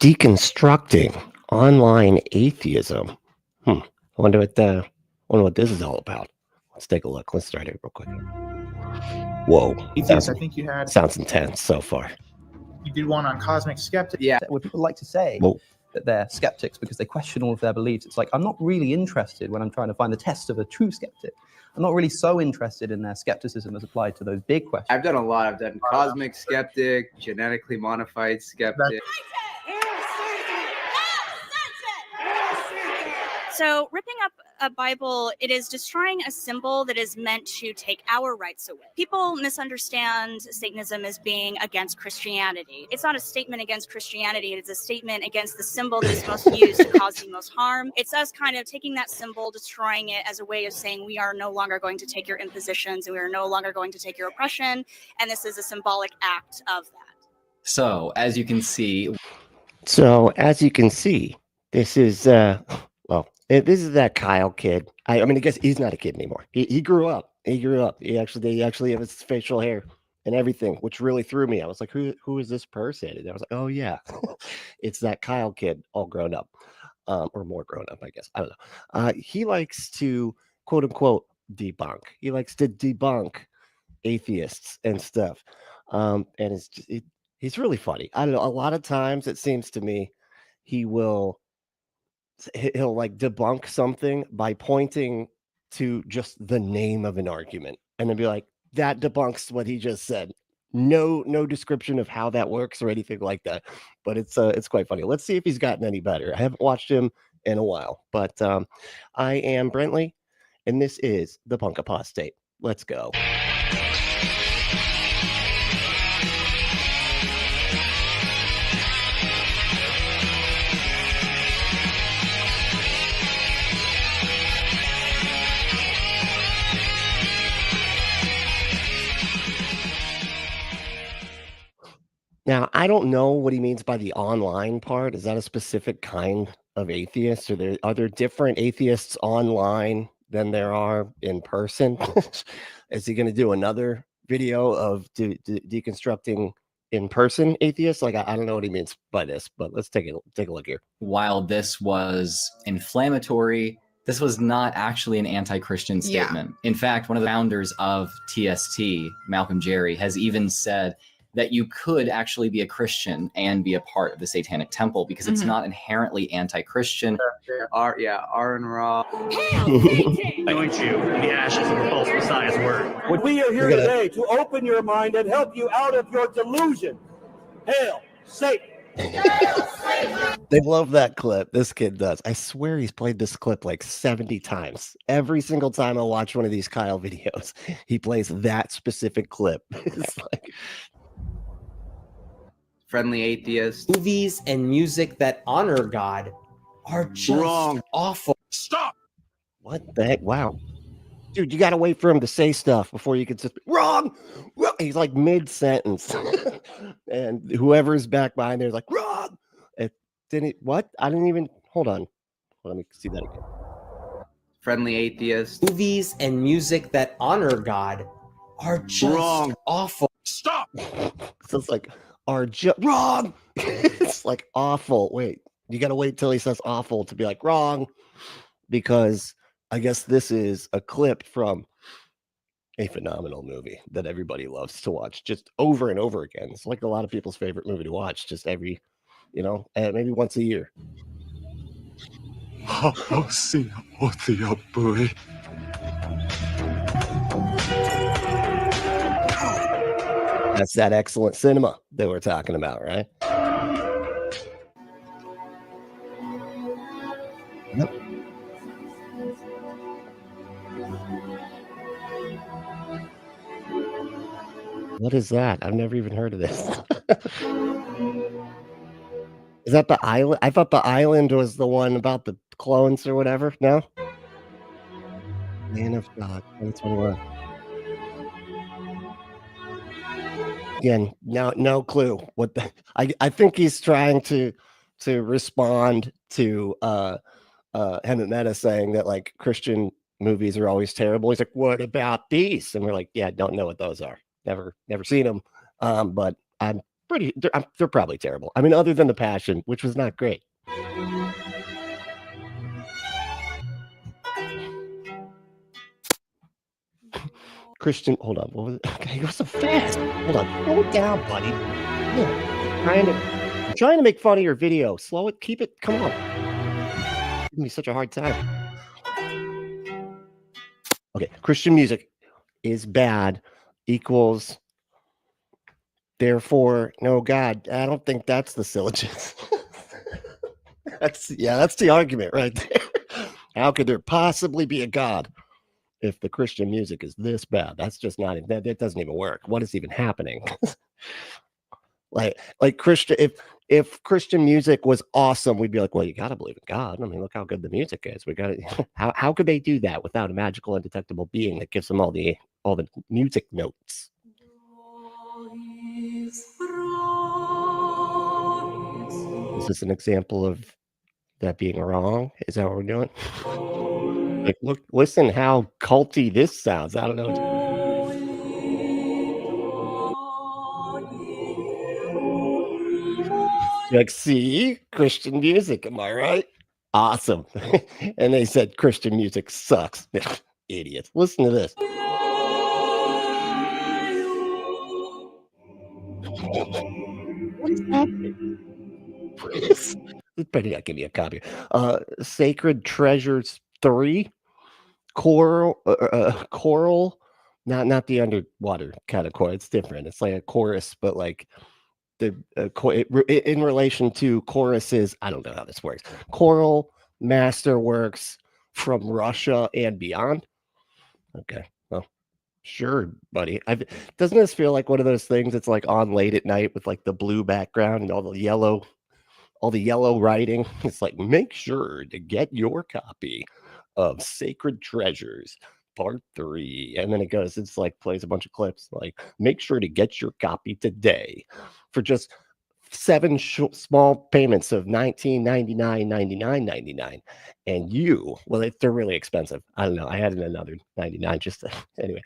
Deconstructing online atheism. I wonder what this is all about. Let's take a look. Let's start it real quick. Whoa. Atheists, I think you had. Sounds intense so far. You did one on cosmic skeptics. Yeah, where people like to say that they're skeptics because they question all of their beliefs. It's like, I'm not really interested when I'm trying to find the test of a true skeptic. I'm not really so interested in their skepticism as applied to those big questions. I've done a lot. I've done cosmic skeptic, genetically modified skeptic. So ripping up a Bible, it is destroying a symbol that is meant to take our rights away. People misunderstand Satanism as being against Christianity. It's not a statement against Christianity. It's a statement against the symbol that is most used to cause the most harm. It's us kind of taking that symbol, destroying it as a way of saying we are no longer going to take your impositions and we are no longer going to take your oppression. And this is a symbolic act of that. So as you can see, this is this is that Kyle kid. I mean, I guess he's not a kid anymore. He grew up. They actually have his facial hair and everything, which really threw me. I was like, who is this person? And I was like, oh yeah, it's that Kyle kid, all grown up, or more grown up, I guess. I don't know. He likes to quote unquote debunk. He likes to debunk atheists and stuff. And he's really funny. I don't know. A lot of times it seems to me he'll like debunk something by pointing to just the name of an argument and then be like, that debunks what he just said. No description of how that works or anything like that. But it's quite funny. Let's see if he's gotten any better. I haven't watched him in a while, but I am Brentley, and this is the Punk Apostate. Let's go. Now, I don't know what he means by the online part. Is that a specific kind of atheist? Or are there different atheists online than there are in person? Is he going to do another video of deconstructing in-person atheists? Like, I don't know what he means by this, but let's take a look here. While this was inflammatory, this was not actually an anti-Christian statement. In fact, one of the founders of TST, Malcolm Jerry, has even said that you could actually be a Christian and be a part of the Satanic Temple because it's not inherently anti-Christian. Aron Ra. Anoint you in the ashes of the false Messiah's word. We are here today to open your mind and help you out of your delusion. Hail Satan! They love that clip. This kid does. I swear he's played this clip like 70 times. Every single time I watch one of these Kyle videos, he plays that specific clip. It's like... Friendly atheist. Movies and music that honor God are just awful. Stop! What the heck? Wow. Dude, you got to wait for him to say stuff before you can just wrong. He's like mid-sentence. And whoever's back behind there is like, wrong. What? I didn't even, hold on. Let me see that again. Friendly atheist. Movies and music that honor God are just awful. Stop! So it's like, are just wrong. It's like awful. Wait, you got to wait till he says awful to be like wrong, because I guess this is a clip from a phenomenal movie that everybody loves to watch just over and over again. It's like a lot of people's favorite movie to watch just every, maybe once a year. That's that excellent cinema that we're talking about, right? Yep. What is that? I've never even heard of this. Is that the island? I thought the island was the one about the clones or whatever. No? Man of God, 2021. Again, no clue what the. I think he's trying to respond to Emmett Meta saying that like Christian movies are always terrible. He's like, what about these? And we're like, yeah, don't know what those are. Never seen them. But I'm they're probably terrible. I mean, other than the Passion, which was not great. Christian, hold on. What was it? Okay, you go so fast. Hold on. Slow it down, buddy. I'm trying to make fun of your video. Slow it. Keep it. Come on. It's giving me such a hard time. Okay, Christian music is bad equals therefore no God. I don't think that's the syllogism. That's the argument right there. How could there possibly be a God if the Christian music is this bad? That's just not that doesn't even work. What is even happening? like Christian, if Christian music was awesome, we'd be like, well, you got to believe in God. I mean, look how good the music is. We got to. How could they do that without a magical, undetectable being that gives them all the music notes? Is this an example of that being wrong? Is that what we're doing? Like, look, listen how culty this sounds. I don't know. Like, see, Christian music, am I right? Awesome. And they said Christian music sucks. Idiots. Listen to this. What is happening? Better not give me a copy. Sacred Treasures 3. Choral, not the underwater kind of chord. It's different. It's like a chorus, but like the in relation to choruses. I don't know how this works. Choral masterworks from Russia and beyond. Okay, well, sure, buddy. Doesn't this feel like one of those things? It's like on late at night with like the blue background and all the yellow writing. It's like, make sure to get your copy of Sacred Treasures Part 3, and then it goes. It's like plays a bunch of clips. Like, make sure to get your copy today for just 7 small payments of $19.99, and you. Well, they're really expensive. I don't know. I added another 99 just to, anyway.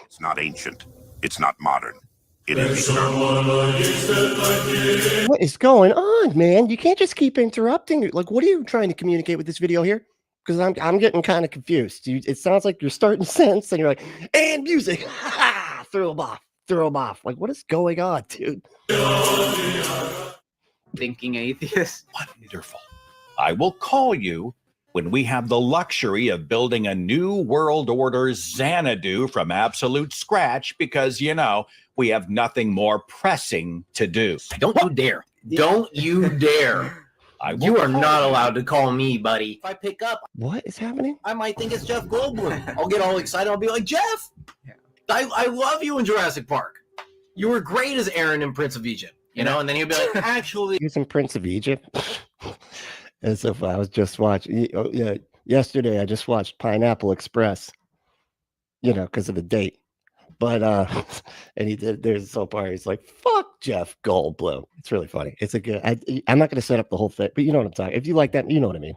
It's not ancient. It's not modern. It is. What is going on, man? You can't just keep interrupting. Like, what are you trying to communicate with this video here? Because I'm getting kind of confused. It sounds like you're starting a sentence and you're like, and music. Throw them off. Like, what is going on, dude? Thinking atheist. Wonderful. I will call you when we have the luxury of building a new world order Xanadu from absolute scratch, because, you know, we have nothing more pressing to do. Don't you dare. Don't you dare. You are not allowed to call me, buddy. If I pick up, what is happening? I might think it's Jeff Goldblum. I'll get all excited. I'll be like, Jeff, I love you in Jurassic Park. You were great as Aaron in Prince of Egypt, you know? And then he'll be like, actually. He was in Prince of Egypt. As if I was just watching. Yesterday, I just watched Pineapple Express, you know, because of the date. But and he did. There's so far he's like, "Fuck Jeff Goldblum." It's really funny. It's a good. I'm not going to set up the whole thing, but you know what I'm talking. If you like that, you know what I mean.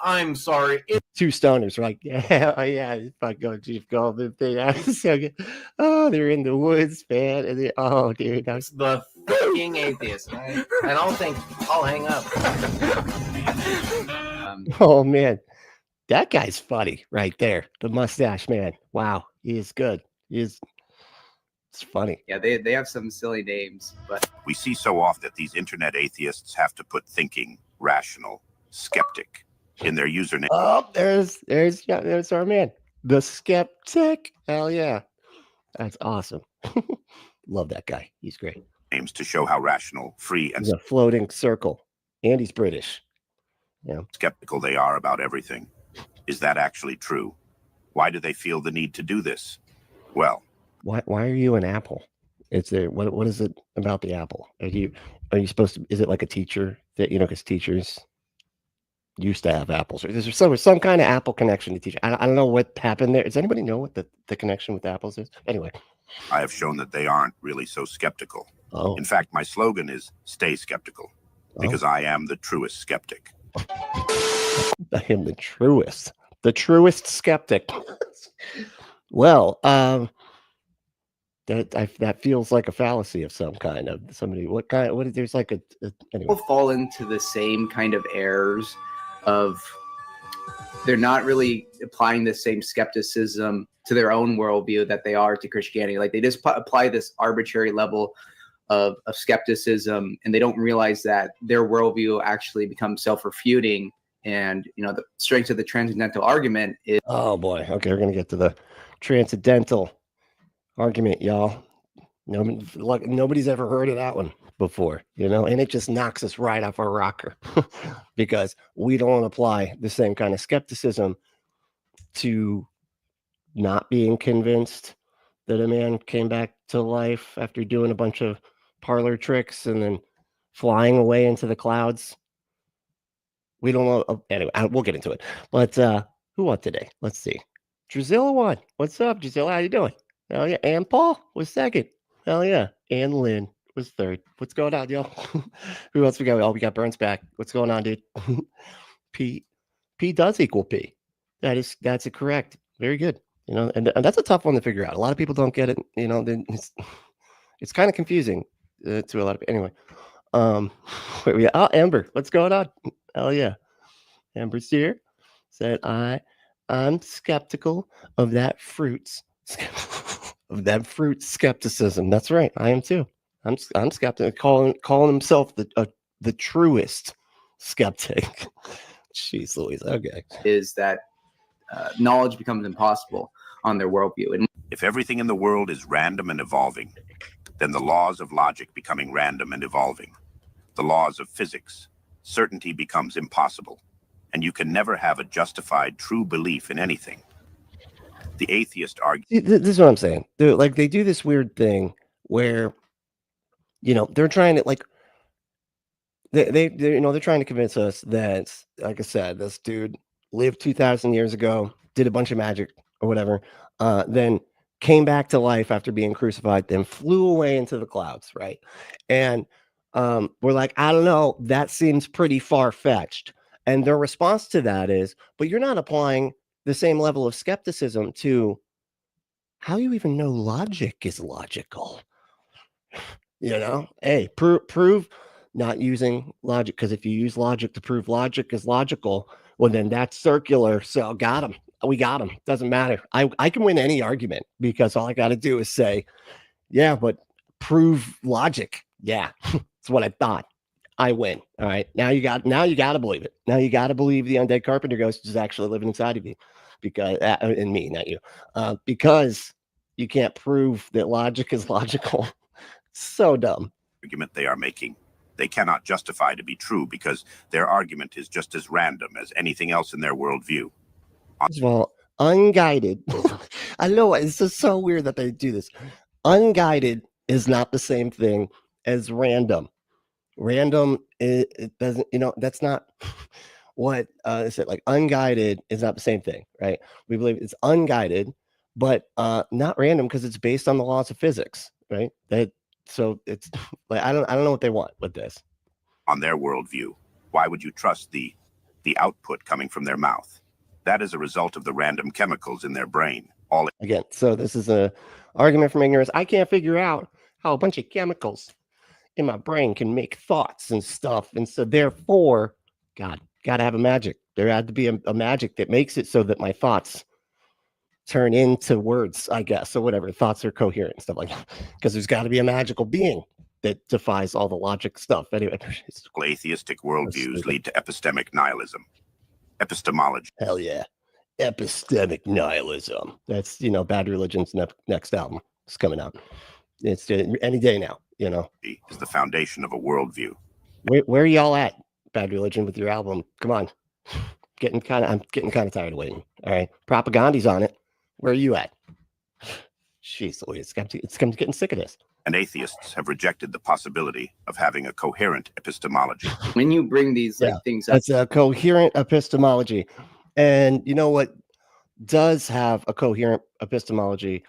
I'm sorry. Two stoners, right? Yeah, oh yeah. If I go Jeff Goldblum thing, so good. Oh, they're in the woods, man. And they, oh, dude, that's the fucking atheist. I don't think I'll hang up. Oh man, that guy's funny right there. The mustache man. Wow, he is good. It's funny. Yeah, they have some silly names, but we see so often that these internet atheists have to put thinking, rational, skeptic in their username. Oh, there's our man, the SkepTick. Hell yeah, that's awesome. Love that guy. He's great. Names to show how rational, free, and he's a floating circle, and he's British. Yeah, skeptical they are about everything. Is that actually true? Why do they feel the need to do this? Well, why are you an apple? It's there. What is it about the apple? Are you supposed to? Is it like a teacher that, you know, because teachers used to have apples, or is there some kind of apple connection to teacher? I don't know what happened there. Does anybody know what the connection with apples is? Anyway, I have shown that they aren't really so skeptical. Oh. In fact, my slogan is "Stay skeptical," because I am the truest skeptic. I am the truest skeptic. Well, that feels like a fallacy of some kind of somebody. What kind? What is there's like a anyway. People fall into the same kind of errors of they're not really applying the same skepticism to their own worldview that they are to Christianity. Like they just apply this arbitrary level of skepticism, and they don't realize that their worldview actually becomes self-refuting. And the strength of the transcendental argument is. Oh boy. Okay, we're gonna get to the transcendental argument, y'all. Nobody's ever heard of that one before, and it just knocks us right off our rocker because we don't apply the same kind of skepticism to not being convinced that a man came back to life after doing a bunch of parlor tricks and then flying away into the clouds. We don't know. Anyway, we'll get into it. But who won today? Let's see. Drusilla won. What's up, Drusilla? How you doing? Hell yeah. And Paul was second. Hell yeah. And Lynn was third. What's going on, y'all? Who else we got? Oh, we got Burns back. What's going on, dude? P does equal P. That's a correct. Very good. And that's a tough one to figure out. A lot of people don't get it. It's kind of confusing to a lot of people. Anyway, Amber, what's going on? Hell yeah. Amber's here. Said I'm skeptical of that fruit's skepticism. That's right. I am too. I'm skeptical, calling himself the truest skeptic. Jeez Louise. Okay. Is that knowledge becomes impossible on their worldview. And if everything in the world is random and evolving, then the laws of logic becoming random and evolving, the laws of physics, certainty becomes impossible, and you can never have a justified true belief in anything. The atheist argues. This is what I'm saying. They do this weird thing where, they're trying to they're trying to convince us that, like I said, this dude lived 2,000 years ago, did a bunch of magic or whatever, then came back to life after being crucified, then flew away into the clouds, right? And we're like, I don't know, that seems pretty far-fetched. And their response to that is, but you're not applying the same level of skepticism to how you even know logic is logical. Hey, prove not using logic, because if you use logic to prove logic is logical, well, then that's circular. So got him. We got him. Doesn't matter. I can win any argument because all I got to do is say, yeah, but prove logic. Yeah, that's what I thought. I win. All right. Now you got to believe it. Now you got to believe the undead carpenter ghost is actually living inside of you, because in me, not you, because you can't prove that logic is logical. So dumb. Argument they are making, they cannot justify to be true because their argument is just as random as anything else in their worldview. First of all, unguided. I know it's just so weird that they do this. Unguided is not the same thing as random. Random, it doesn't, that's not what is it like. Unguided is not the same thing, right? We believe it's unguided, but not random because it's based on the laws of physics, right? So it's like I don't know what they want with this. On their worldview, why would you trust the output coming from their mouth? That is a result of the random chemicals in their brain. Again, so this is a argument from ignorance. I can't figure out how a bunch of chemicals in my brain can make thoughts and stuff, and so therefore, God, gotta have a magic. There had to be a magic that makes it so that my thoughts turn into words, I guess, or whatever. Thoughts are coherent and stuff like that, because there's got to be a magical being that defies all the logic stuff. Anyway, atheistic worldviews lead to epistemic nihilism. Epistemology. Hell yeah. Epistemic nihilism. That's, Bad Religion's next album. It's coming out. It's any day now, Is the foundation of a worldview. Where are y'all at, Bad Religion, with your album? Come on. I'm getting kind of tired of waiting. All right. Propaganda's on it. Where are you at? Jeez Louise, it's getting sick of this. And atheists have rejected the possibility of having a coherent epistemology. When you bring these things up, it's a coherent epistemology. And you know what does have a coherent epistemology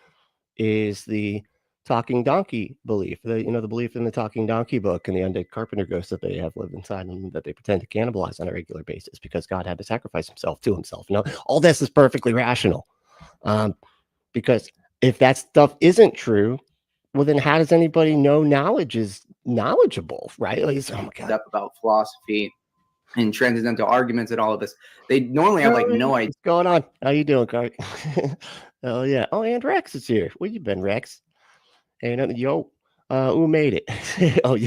is the talking donkey belief. The belief in the talking donkey book and the undead carpenter ghosts that they have lived inside them that they pretend to cannibalize on a regular basis because God had to sacrifice himself to himself. All this is perfectly rational. Because if that stuff isn't true, well, then how does anybody know knowledge is knowledgeable, right? Like, oh my God. Up about philosophy and transcendental arguments and all of this. They normally have like no idea. What's going on? How you doing, Carl? Oh yeah. Oh, and Rex is here. Where you been, Rex? Hey, yo, who made it? Oh,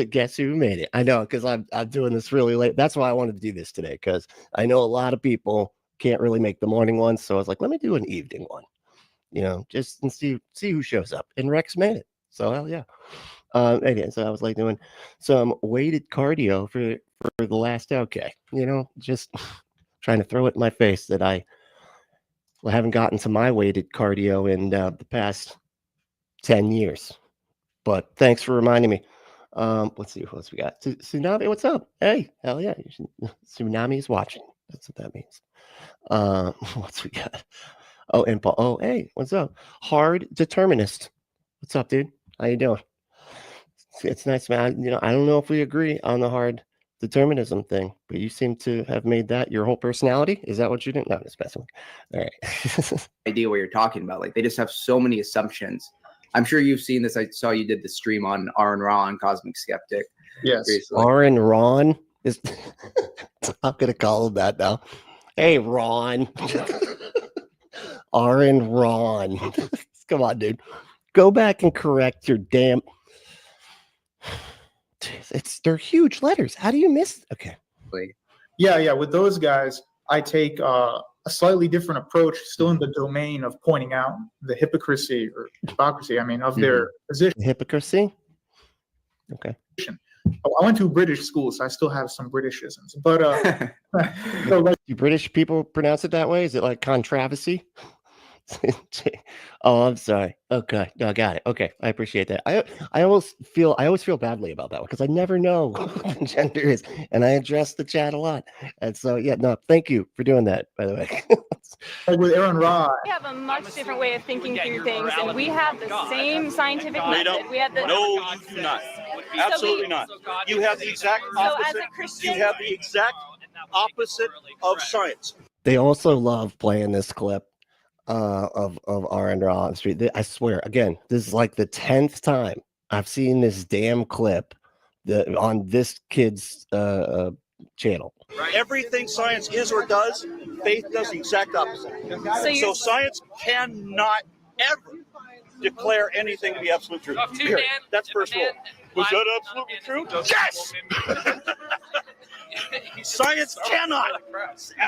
guess who made it? I know, because I'm doing this really late. That's why I wanted to do this today, because I know a lot of people can't really make the morning ones. So I was like, let me do an evening one, just and see who shows up. And Rex made it. So hell yeah. Again, so I was like doing some weighted cardio for the last okay, just trying to throw it in my face that I haven't gotten to my weighted cardio in the past 10 years. But thanks for reminding me. Let's see what else we got. Tsunami, what's up? Hey, hell yeah. Tsunami is watching. That's what that means. What's we got? Oh, and Paul. Oh, hey, what's up? Hard Determinist. What's up, dude? How you doing? It's nice, man. I don't know if we agree on the hard determinism thing, but you seem to have made that your whole personality. Is that what you didn't know? Just messing with. All right. Idea what you're talking about. Like, they just have so many assumptions. I'm sure you've seen this. I saw you did the stream on Aron Ra on Cosmic Skeptic. Yes. Aron Ron is. I'm gonna call him that now. Hey, Ron. Aron Ron. Come on, dude. Go back and correct your damn. They're huge letters. How do you miss? Okay. Yeah. With those guys, I take a slightly different approach, still in the domain of pointing out the hypocrisy or hypocrisy. I mean, of their position. Hypocrisy. Okay. Oh, I went to British school, so I still have some Britishisms. But do British people pronounce it that way? Is it like controversy? Oh, I'm sorry. Okay, no, I got it. Okay, I appreciate that. I always feel badly about that one because I never know what the gender is, and I address the chat a lot. And so, yeah, no, thank you for doing that. By the way, like with Aron Ra, we have a much different way of thinking through things, and we have the same scientific method. We have the no, you do not. Absolutely not. You have the exact opposite. So as a Christian, you have the exact opposite of science. They also love playing this clip of Aron Ra on the street. I swear, again, this is like the 10th time I've seen this damn clip on this kid's channel. Everything science is or does, faith does the exact opposite. So science cannot ever declare anything to be absolute truth. Period. That's first rule. Was that absolutely true? Yes! Science cannot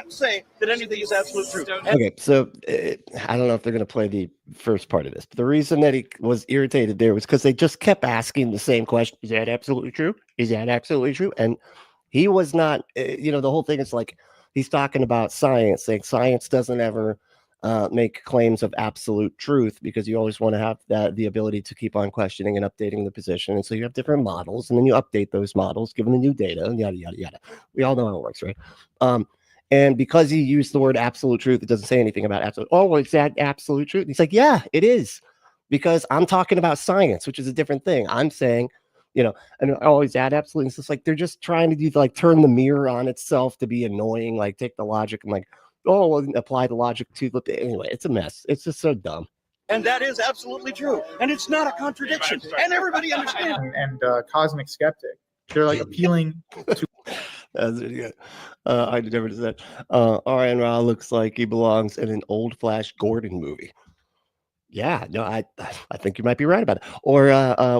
say that anything is absolute truth. Okay, so I don't know if they're going to play the first part of this, but the reason that he was irritated there was because they just kept asking the same question. Is that absolutely true? Is that absolutely true? And he was not, the whole thing is like, he's talking about science, saying science doesn't ever make claims of absolute truth because you always want to have the ability to keep on questioning and updating the position. And so you have different models, and then you update those models, given the new data, and yada, yada, yada. We all know how it works, right? And because he used the word absolute truth, it doesn't say anything about absolute. Oh, well, is that absolute truth? And he's like, yeah, it is, because I'm talking about science, which is a different thing. I'm saying, and is that absolute? It's just like they're just trying to do like turn the mirror on itself to be annoying, like take the logic and like, oh, well, apply the logic to the anyway. It's a mess. It's just so dumb. And that is absolutely true. And it's not a contradiction. And everybody understands. And Cosmic Skeptic, they're like appealing to. That's really good. I never did that. Aron Ra looks like he belongs in an old Flash Gordon movie. Yeah, no, I think you might be right about it. Or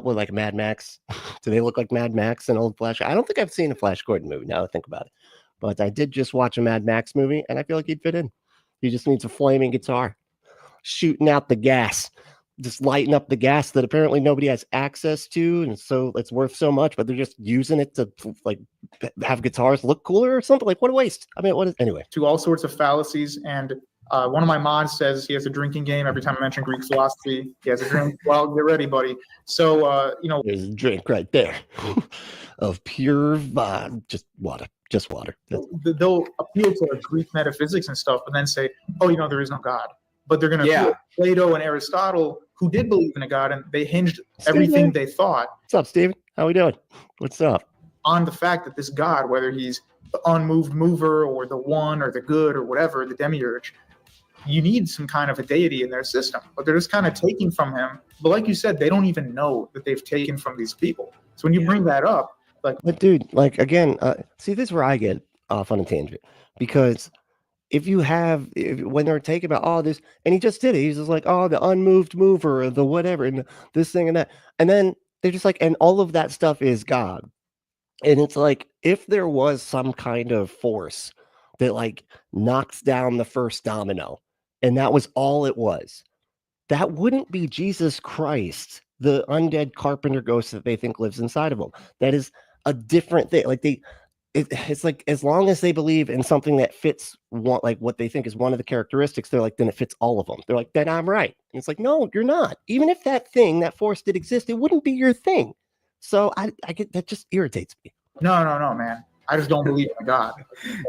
like Mad Max. Do they look like Mad Max and old Flash? I don't think I've seen a Flash Gordon movie now that I think about it. But I did just watch a Mad Max movie, and I feel like he'd fit in. He just needs a flaming guitar, shooting out the gas, just lighting up the gas that apparently nobody has access to, and so it's worth so much, but they're just using it to like have guitars look cooler or something. Like, what a waste. I mean, anyway? To all sorts of fallacies, and one of my mods says he has a drinking game every time I mention Greek philosophy. He has a drink. Well, get ready, buddy. So there's a drink right there of pure just water. Just water. They'll appeal to Greek metaphysics and stuff, but then say, oh, there is no God. But they're going to appeal to Plato and Aristotle, who did believe in a God, and they hinged everything they thought. What's up, Steven? How we doing? What's up? On the fact that this God, whether he's the unmoved mover or the one or the good or whatever, the demiurge, you need some kind of a deity in their system, but they're just kind of taking from him. But like you said, they don't even know that they've taken from these people. So when you bring that up, like, but dude, like again, see, this is where I get off on a tangent, because if you have, when they're taking about all this, and he just did it, he's just like, oh, the unmoved mover, or the whatever, and this thing and that, and then they're just like, and all of that stuff is God. And it's like, if there was some kind of force that like knocks down the first domino, and that was all it was, that wouldn't be Jesus Christ, the undead carpenter ghost that they think lives inside of them. That is a different thing. Like it's like, as long as they believe in something that fits like what they think is one of the characteristics, they're like, then it fits all of them. They're like, then I'm right. And it's like, no, you're not. Even if that thing, that force did exist, it wouldn't be your thing. So I get that, just irritates me. No, man. I just don't believe in God.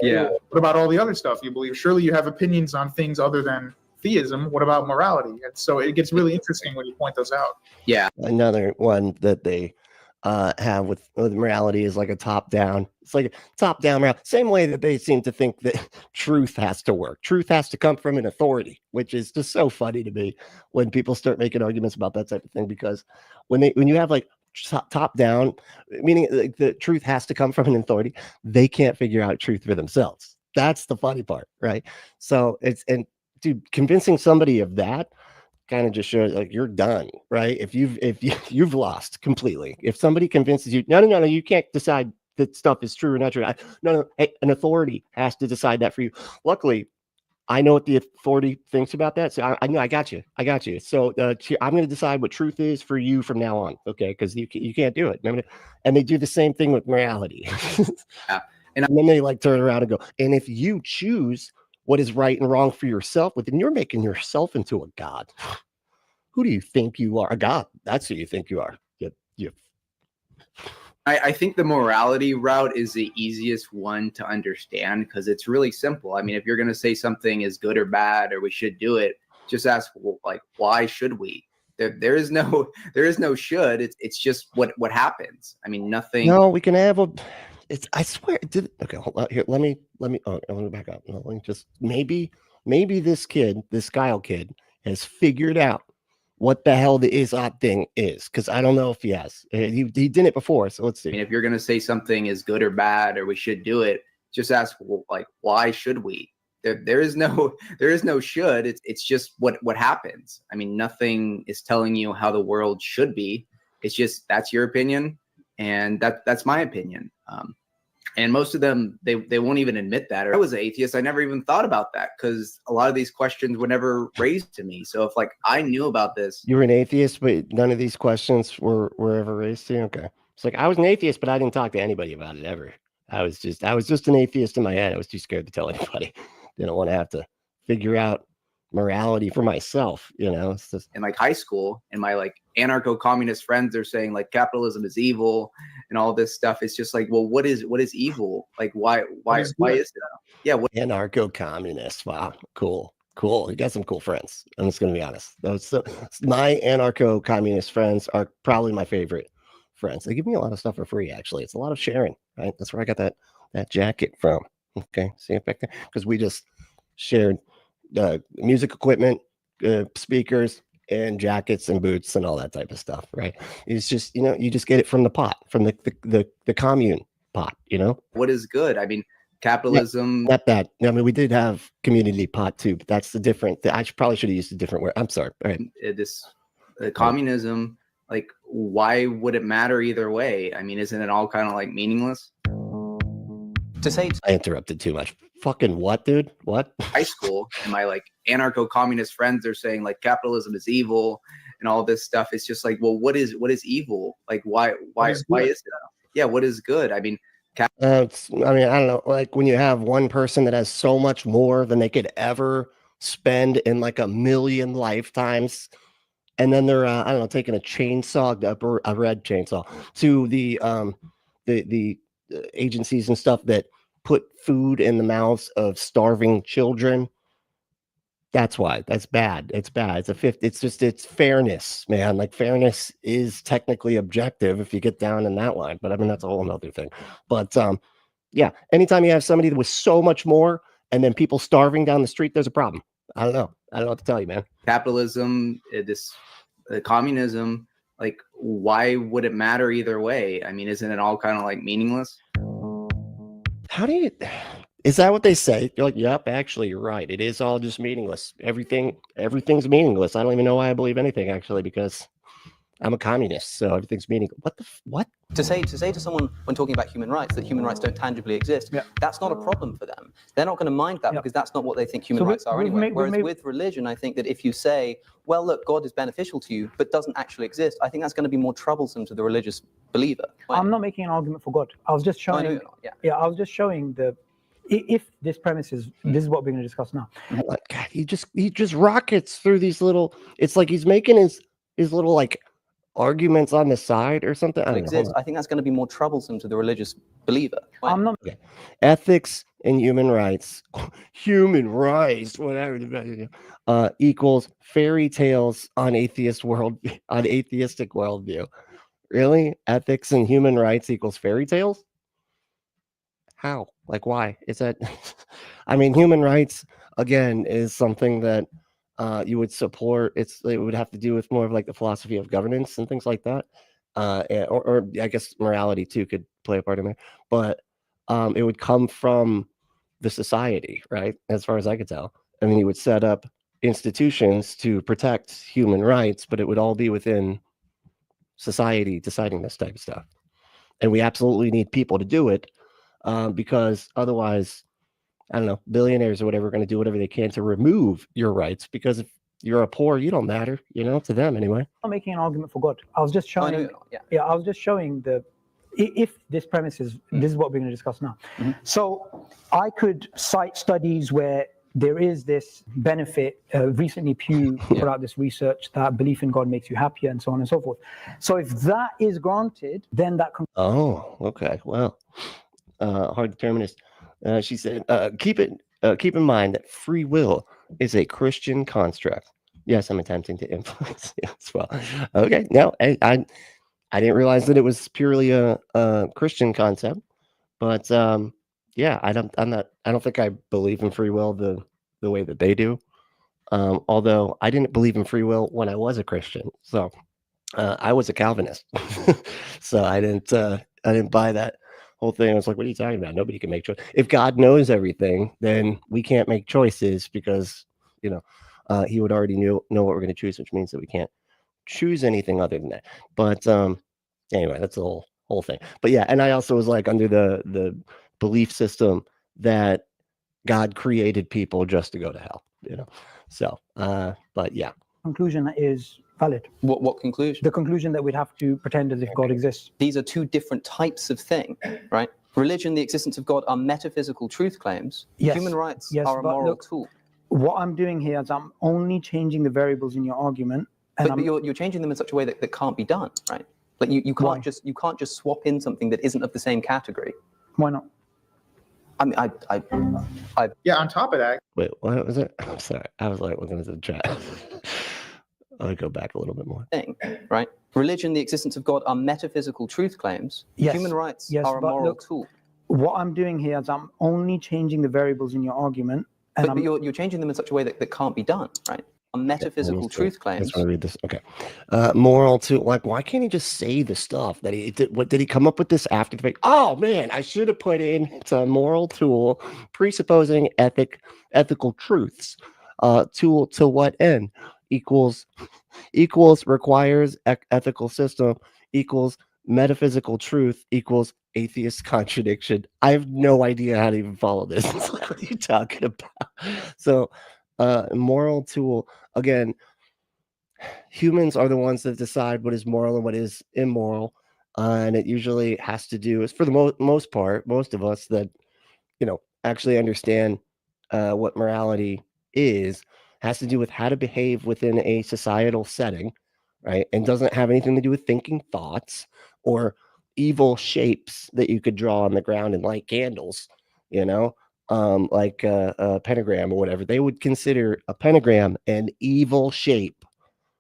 Yeah. What about all the other stuff you believe? Surely you have opinions on things other than theism. What about morality? And so it gets really interesting when you point those out. Yeah. Another one that they have with morality is like a top-down. It's like a top-down morality. Same way that they seem to think that truth has to work. Truth has to come from an authority, which is just so funny to me when people start making arguments about that type of thing. Because when you have like top-down, meaning like the truth has to come from an authority, they can't figure out truth for themselves. That's the funny part, right? So dude, convincing somebody of that kind of just shows like you're done, right? If you've lost completely. If somebody convinces you, no, you can't decide that stuff is true or not true. No, hey, an authority has to decide that for you. Luckily, I know what the authority thinks about that, so I know I got you. So I'm going to decide what truth is for you from now on, okay? Because you can't do it. And they do the same thing with morality. Yeah. And then they like turn around and go, and if you choose what is right and wrong for yourself, but then you're making yourself into a god. Who do you think you are? A god. That's who you think you are. I think the morality route is the easiest one to understand because it's really simple. I mean, if you're going to say something is good or bad or we should do it, just ask, well, like, why should we? There is no should. It's just what happens. I mean, nothing. No, we can have a. I swear. Okay, hold on here. Let me. Oh, let me back up. No, let me just maybe this Kyle kid has figured out what the hell the is-odd thing is, because I don't know if he has. He did it before, so let's see. I mean, if you're going to say something is good or bad or we should do it, just ask, well, like, why should we? There is no should. It's just what happens. I mean, nothing is telling you how the world should be. It's just that's your opinion, and that's my opinion. And most of them, they won't even admit that. Or I was an atheist. I never even thought about that because a lot of these questions were never raised to me. So if like I knew about this. You were an atheist, but none of these questions were ever raised to you? Okay. It's like I was an atheist, but I didn't talk to anybody about it ever. I was just an atheist in my head. I was too scared to tell anybody. Didn't want to have to figure out morality for myself, It's just in like high school, and my like anarcho-communist friends are saying like capitalism is evil and all this stuff. It's just like, well, what is is why is it? Yeah, what anarcho-communist? Wow, cool. You got some cool friends. I'm just gonna be honest. My anarcho-communist friends are probably my favorite friends. They give me a lot of stuff for free. Actually, it's a lot of sharing. Right, that's where I got that jacket from. Okay, see it back there? Because we just shared music equipment, speakers, and jackets and boots and all that type of stuff, right? It's just, you just get it from the pot, from the commune pot, What is good? I mean, capitalism. Yeah, not that. I mean, we did have community pot too, but that's the different. I probably should have used a different word. I'm sorry. All right. Communism, like, why would it matter either way? I mean, isn't it all kind of like meaningless? I interrupted too much. Fucking what, dude? What? High school, and my like anarcho-communist friends are saying like capitalism is evil and all this stuff. It's just like, well, what is is like? Why is it? Yeah, what is good? I mean, I don't know. Like when you have one person that has so much more than they could ever spend in like a million lifetimes, and then they're taking a chainsaw, a red chainsaw, to the agencies and stuff that put food in the mouths of starving children. That's why. That's bad. It's bad. It's fairness, man. Like fairness is technically objective if you get down in that line, but I mean that's a whole nother thing. But yeah, anytime you have somebody with so much more and then people starving down the street, there's a problem. I don't know. I don't know what to tell you, man. Capitalism, communism, like, why would it matter either way? I mean, isn't it all kind of like meaningless? How do you? Is that what they say? You're like, yep, actually, you're right. It is all just meaningless. Everything's meaningless. I don't even know why I believe anything, actually, because I'm a communist, so everything's meaningless. What? To say to someone when talking about human rights that human rights don't tangibly exist, that's not a problem for them. They're not going to mind that because that's not what they think human rights are anyway. Whereas with religion, I think that if you say, well, look, God is beneficial to you, but doesn't actually exist, I think that's going to be more troublesome to the religious believer. I'm not making an argument for God. I was just showing. I was just showing if this premise is this is what we're going to discuss now. God, he just rockets through these little. It's like he's making his little like arguments on the side or something. I don't know. I think that's going to be more troublesome to the religious believer. I'm not. Okay. Ethics and human rights, whatever, equals fairy tales on atheistic worldview. Really? Ethics and human rights equals fairy tales? How? Like, why? Is that? I mean, human rights again is something that you would support. It would have to do with more of like the philosophy of governance and things like that, or I guess morality too could play a part in there. But it would come from the society, right? As far as I could tell. I mean, you would set up institutions to protect human rights, but it would all be within society deciding this type of stuff. And we absolutely need people to do it because otherwise, I don't know, billionaires or whatever are going to do whatever they can to remove your rights, because if you're a poor, you don't matter, to them anyway. I'm not making an argument for God. I was just showing. I was just showing if this premise is this is what we're going to discuss now. So I could cite studies where there is this benefit. Recently, Pew put out this research that belief in God makes you happier, and so on and so forth. So if that is granted, then that. Oh, okay. Well, hard determinist. She said, keep in mind that free will is a Christian construct. Yes, I'm attempting to influence you as well. Okay, no, I didn't realize that it was purely a Christian concept, but yeah, I don't think I believe in free will the way that they do. Although I didn't believe in free will when I was a Christian, so I was a Calvinist, so I didn't buy that whole thing. I was like, what are you talking about? Nobody can make choice. If God knows everything, then we can't make choices because he would already know what we're going to choose, which means that we can't choose anything other than that. But anyway, that's the whole thing. But yeah, and I also was like under the belief system that God created people just to go to hell, so but yeah, conclusion is valid. What conclusion? The conclusion that we'd have to pretend as if God exists. These are two different types of thing, right? Religion, the existence of God, are metaphysical truth claims. Yes. Human rights are a moral tool. What I'm doing here is I'm only changing the variables in your argument, and but you're changing them in such a way that can't be done, right? Like you can't just swap in something that isn't of the same category. Why not? I mean, yeah. On top of that, wait, what was it? I'm sorry, I was like looking at the chat. I'll go back a little bit more. Thing, right? Religion, the existence of God, are metaphysical truth claims. Yes. Human rights are a moral tool. What I'm doing here is I'm only changing the variables in your argument, and but you're changing them in such a way that can't be done, right? Metaphysical truth claims. I just want to read this. Okay, moral tool. Like, why can't he just say the stuff that he did? What did he come up with this after the fact? Oh man, I should have put in. It's a moral tool presupposing ethical truths. Tool to what end? Equals requires ethical system equals metaphysical truth equals atheist contradiction. I have no idea how to even follow this. It's like, what are you talking about? So moral tool, again, humans are the ones that decide what is moral and what is immoral, and it usually has to do, for the most part, most of us that actually understand what morality is, has to do with how to behave within a societal setting, right? And doesn't have anything to do with thinking thoughts or evil shapes that you could draw on the ground and light candles, like a pentagram or whatever. They would consider a pentagram an evil shape,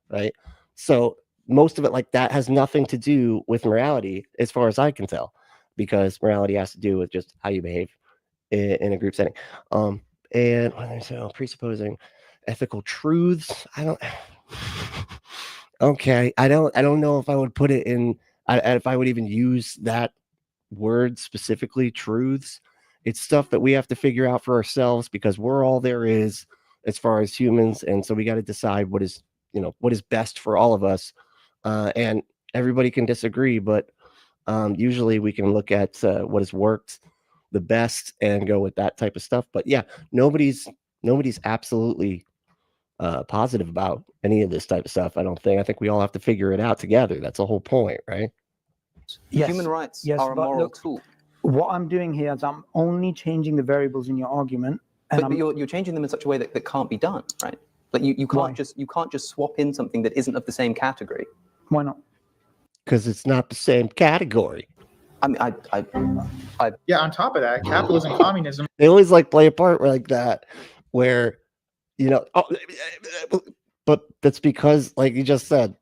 right? So most of it like that has nothing to do with morality, as far as I can tell, because morality has to do with just how you behave in a group setting. And so presupposing ethical truths. I don't. Okay, I don't know if I would put it in. If I would even use that word specifically, truths. It's stuff that we have to figure out for ourselves because we're all there is as far as humans, and so we got to decide what is best for all of us. And everybody can disagree, but usually we can look at what has worked the best and go with that type of stuff. But yeah, nobody's absolutely positive about any of this type of stuff. I don't think. I think we all have to figure it out together. That's the whole point, right? Yes. Human rights Yes, are a but moral look, tool. What I'm doing here is I'm only changing the variables in your argument, and But you're changing them in such a way that can't be done, right? Like you can't just swap in something that isn't of the same category. Why not? Because it's not the same category. I mean, Yeah, on top of that, capitalism, communism. They always like play a part like that, where but that's because, like you just said,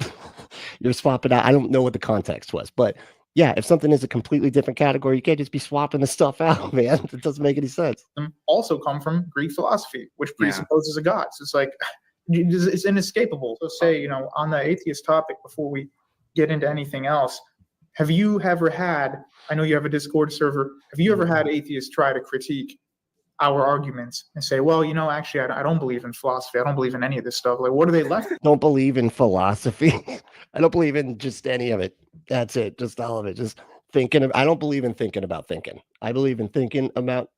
you're swapping out. I don't know what the context was, but yeah, if something is a completely different category, you can't just be swapping the stuff out, man. It doesn't make any sense. Also come from Greek philosophy, which presupposes a god. So it's like, it's inescapable. So say, on the atheist topic, before we get into anything else, have you ever had, I know you have a Discord server, have you ever had atheists try to critique our arguments and say, well, actually, I don't believe in philosophy. I don't believe in any of this stuff. Like, what are they left with? Don't believe in philosophy. I don't believe in just any of it. That's it. Just all of it. Just thinking. I don't believe in thinking about thinking. I believe in thinking about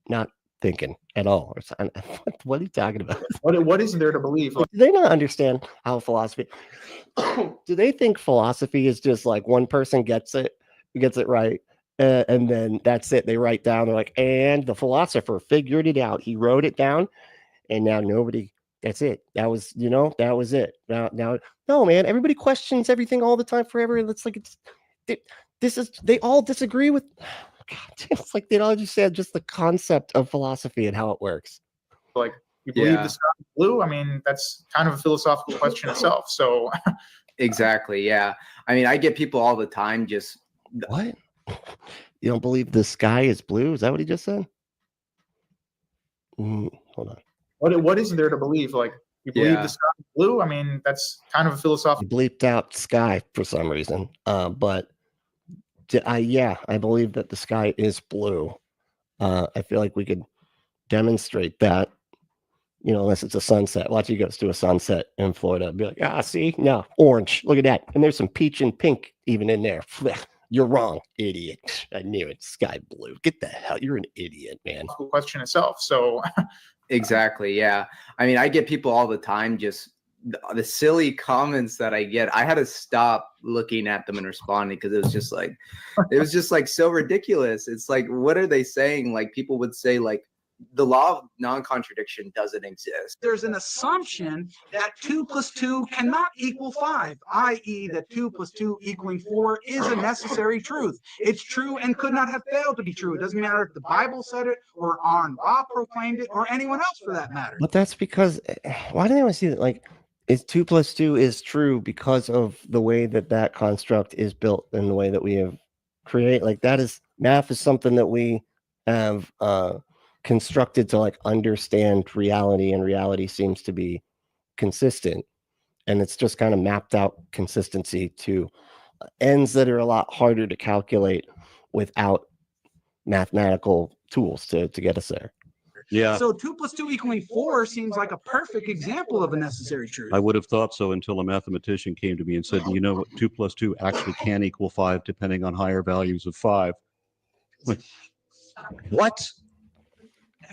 not thinking at all. What are you talking about? What is there to believe? Do they not understand how philosophy? Do they think philosophy is just like one person gets it right? And then that's it. They write down, they're like, and the philosopher figured it out. He wrote it down, and now nobody, that's it. That was, that was it. Now, no, man, everybody questions everything all the time forever. And it's like, they all disagree with, God, it's like they all just said just the concept of philosophy and how it works. Like, you believe the sky is blue? I mean, that's kind of a philosophical question itself. So, exactly. Yeah. I mean, I get people all the time just, what? You don't believe the sky is blue? Is that what he just said? Hold on. What is there to believe? Like, you believe the sky is blue? I mean, that's kind of a philosophical. He bleeped out sky for some reason. But I believe that the sky is blue. I feel like we could demonstrate that, unless it's a sunset. Watch you guys do a sunset in Florida. Be like, see? No, orange. Look at that. And there's some peach and pink even in there. You're wrong, idiot. I knew it. Sky blue. Get the hell. You're an idiot, man. Question itself. So exactly. Yeah. I mean, I get people all the time just the silly comments that I get. I had to stop looking at them and responding because it was just like so ridiculous. It's like, what are they saying? Like, people would say, like, the law of non-contradiction doesn't exist. There's an assumption that 2 + 2 cannot equal 5, i.e. that 2 + 2 = 4 is a necessary truth. It's true and could not have failed to be true. It doesn't matter if the Bible said it or Aron Ra proclaimed it or anyone else for that matter. But that's because, why do they want to see that? Like, it's 2 + 2 is true because of the way that construct is built and the way that we have created. Like, math is something that we have, constructed to like understand reality, and reality seems to be consistent, and it's just kind of mapped out consistency to ends that are a lot harder to calculate without mathematical tools to get us there. Yeah. So 2 + 2 = 4 seems like a perfect example of a necessary truth. I would have thought so until a mathematician came to me and said, 2 + 2 actually can equal 5 depending on higher values of 5. What?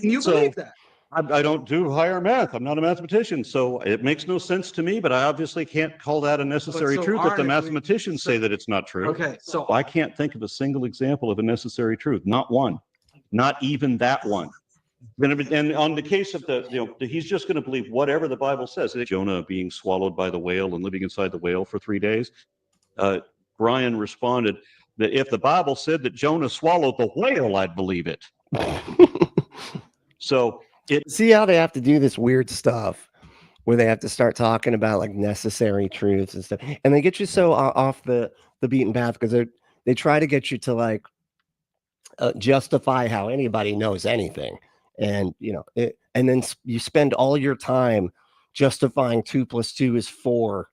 And you believe that? I don't do higher math. I'm not a mathematician, so it makes no sense to me, but I obviously can't call that a necessary truth if the mathematicians say that it's not true. Okay, so I can't think of a single example of a necessary truth. Not one. Not even that one. And on the case of he's just going to believe whatever the Bible says. Jonah being swallowed by the whale and living inside the whale for 3 days. Brian responded that if the Bible said that Jonah swallowed the whale, I'd believe it. So see how they have to do this weird stuff where they have to start talking about like necessary truths and stuff, and they get you so off the beaten path because they try to get you to like justify how anybody knows anything, And, and then you spend all your time justifying 2 + 2 is 4,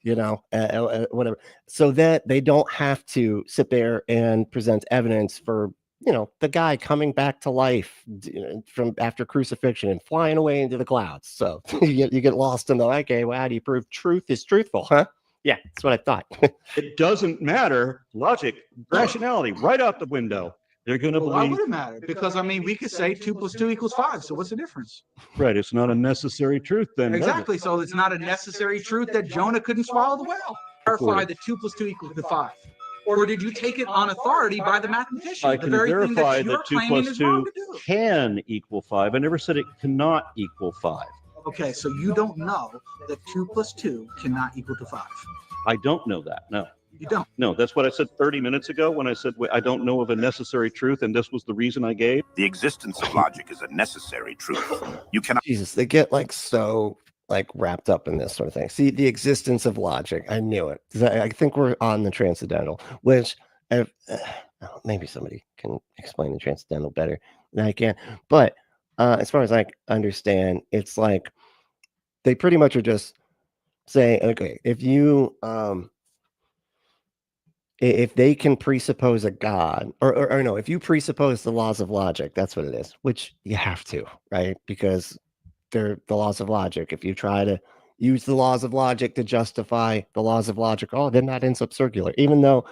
whatever, so that they don't have to sit there and present evidence for, the guy coming back to life from after crucifixion and flying away into the clouds. So you get lost in the, okay, well, how do you prove truth is truthful, huh? Yeah, that's what I thought. It doesn't matter. Logic, rationality, right out the window. They're going to believe. Why would it matter? Because, we could say 2 + 2 = 5. So what's the difference? Right. It's not a necessary truth then. Exactly. So it's not a necessary truth that Jonah couldn't swallow the whale. Verify that 2 + 2 = 5. Or did you take it on authority by the mathematician? I can verify that 2 + 2 can equal 5. I never said it cannot equal 5. Okay, so you don't know that 2 + 2 cannot equal to 5. I don't know that. No. You don't? No, that's what I said 30 minutes ago when I said I don't know of a necessary truth, and this was the reason I gave. The existence of logic is a necessary truth. You cannot. Jesus, they get so wrapped up in this sort of thing. See, the existence of logic. I knew it. I think we're on the transcendental, which maybe somebody can explain the transcendental better than I can. But as far as I understand, it's like they pretty much are just saying, okay, if you if they can presuppose a God, or no, if you presuppose the laws of logic, that's what it is, which you have to, right? Because they're the laws of logic. If you try to use the laws of logic to justify the laws of logic, then that ends up circular, even though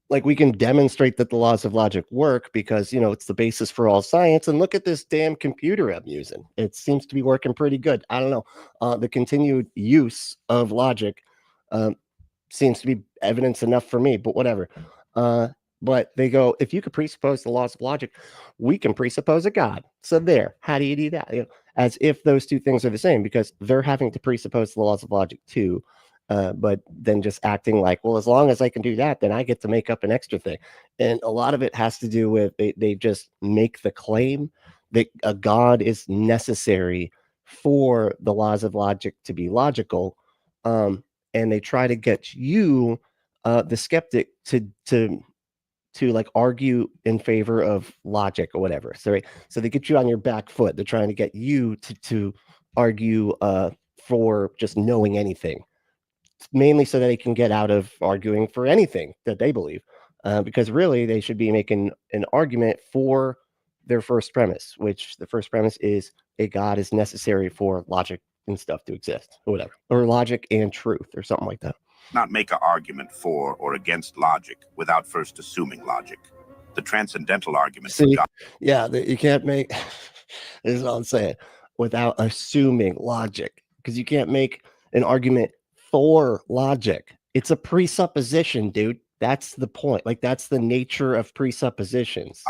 we can demonstrate that the laws of logic work because, it's the basis for all science. And look at this damn computer I'm using. It seems to be working pretty good. I don't know. The continued use of logic seems to be evidence enough for me, but whatever. But they go, if you could presuppose the laws of logic, we can presuppose a God. So there, how do you do that? As if those two things are the same, because they're having to presuppose the laws of logic too. But then just acting like, well, as long as I can do that, then I get to make up an extra thing. And a lot of it has to do with they just make the claim that a God is necessary for the laws of logic to be logical. And they try to get you, the skeptic, to argue in favor of logic or whatever. So they get you on your back foot. They're trying to get you to argue for just knowing anything, mainly so that they can get out of arguing for anything that they believe, because really they should be making an argument for their first premise, which the first premise is a God is necessary for logic and stuff to exist, or whatever, or logic and truth, or something like that. Not make an argument for or against logic without first assuming logic. The transcendental argument. See, you can't make, this is what I'm saying, without assuming logic, because you can't make an argument for logic. It's a presupposition, dude. That's the point. That's the nature of presuppositions.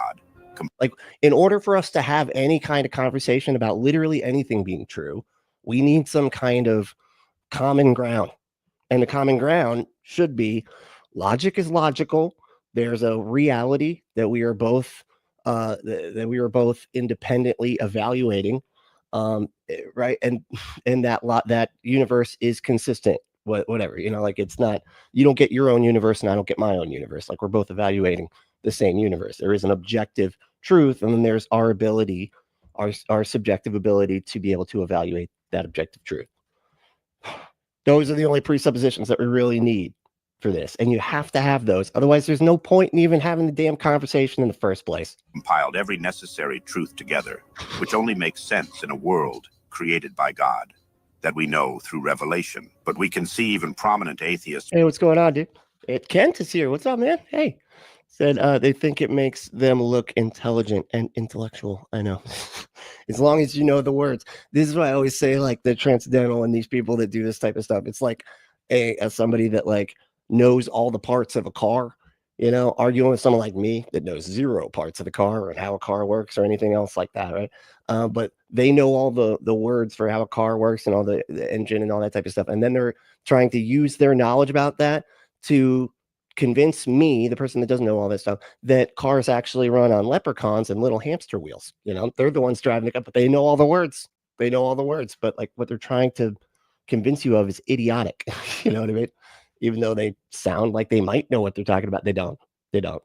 In order for us to have any kind of conversation about literally anything being true, we need some kind of common ground. And the common ground should be logic is logical. There's a reality that we are both independently evaluating, right? And that universe is consistent. Whatever, it's not, you don't get your own universe and I don't get my own universe. We're both evaluating the same universe. There is an objective truth, and then there's our ability, our subjective ability to be able to evaluate that objective truth. Those are the only presuppositions that we really need for this. And you have to have those. Otherwise, there's no point in even having the damn conversation in the first place. Compiled every necessary truth together, which only makes sense in a world created by God that we know through revelation. But we can see even prominent atheists. Hey, what's going on, dude? Kent is here. What's up, man? Hey. Said they think it makes them look intelligent and intellectual. I know. As long as you know the words. This is why I always say, the transcendental and these people that do this type of stuff. It's like somebody that knows all the parts of a car, arguing with someone like me that knows 0 parts of the car and how a car works or anything else like that, right? But they know all the words for how a car works and all the engine and all that type of stuff. And then they're trying to use their knowledge about that to convince me, the person that doesn't know all this stuff, that cars actually run on leprechauns and little hamster wheels. They're the ones driving the car, but they know all the words. They know all the words, but what they're trying to convince you of is idiotic. You know what I mean? Even though they sound like they might know what they're talking about, they don't. They don't.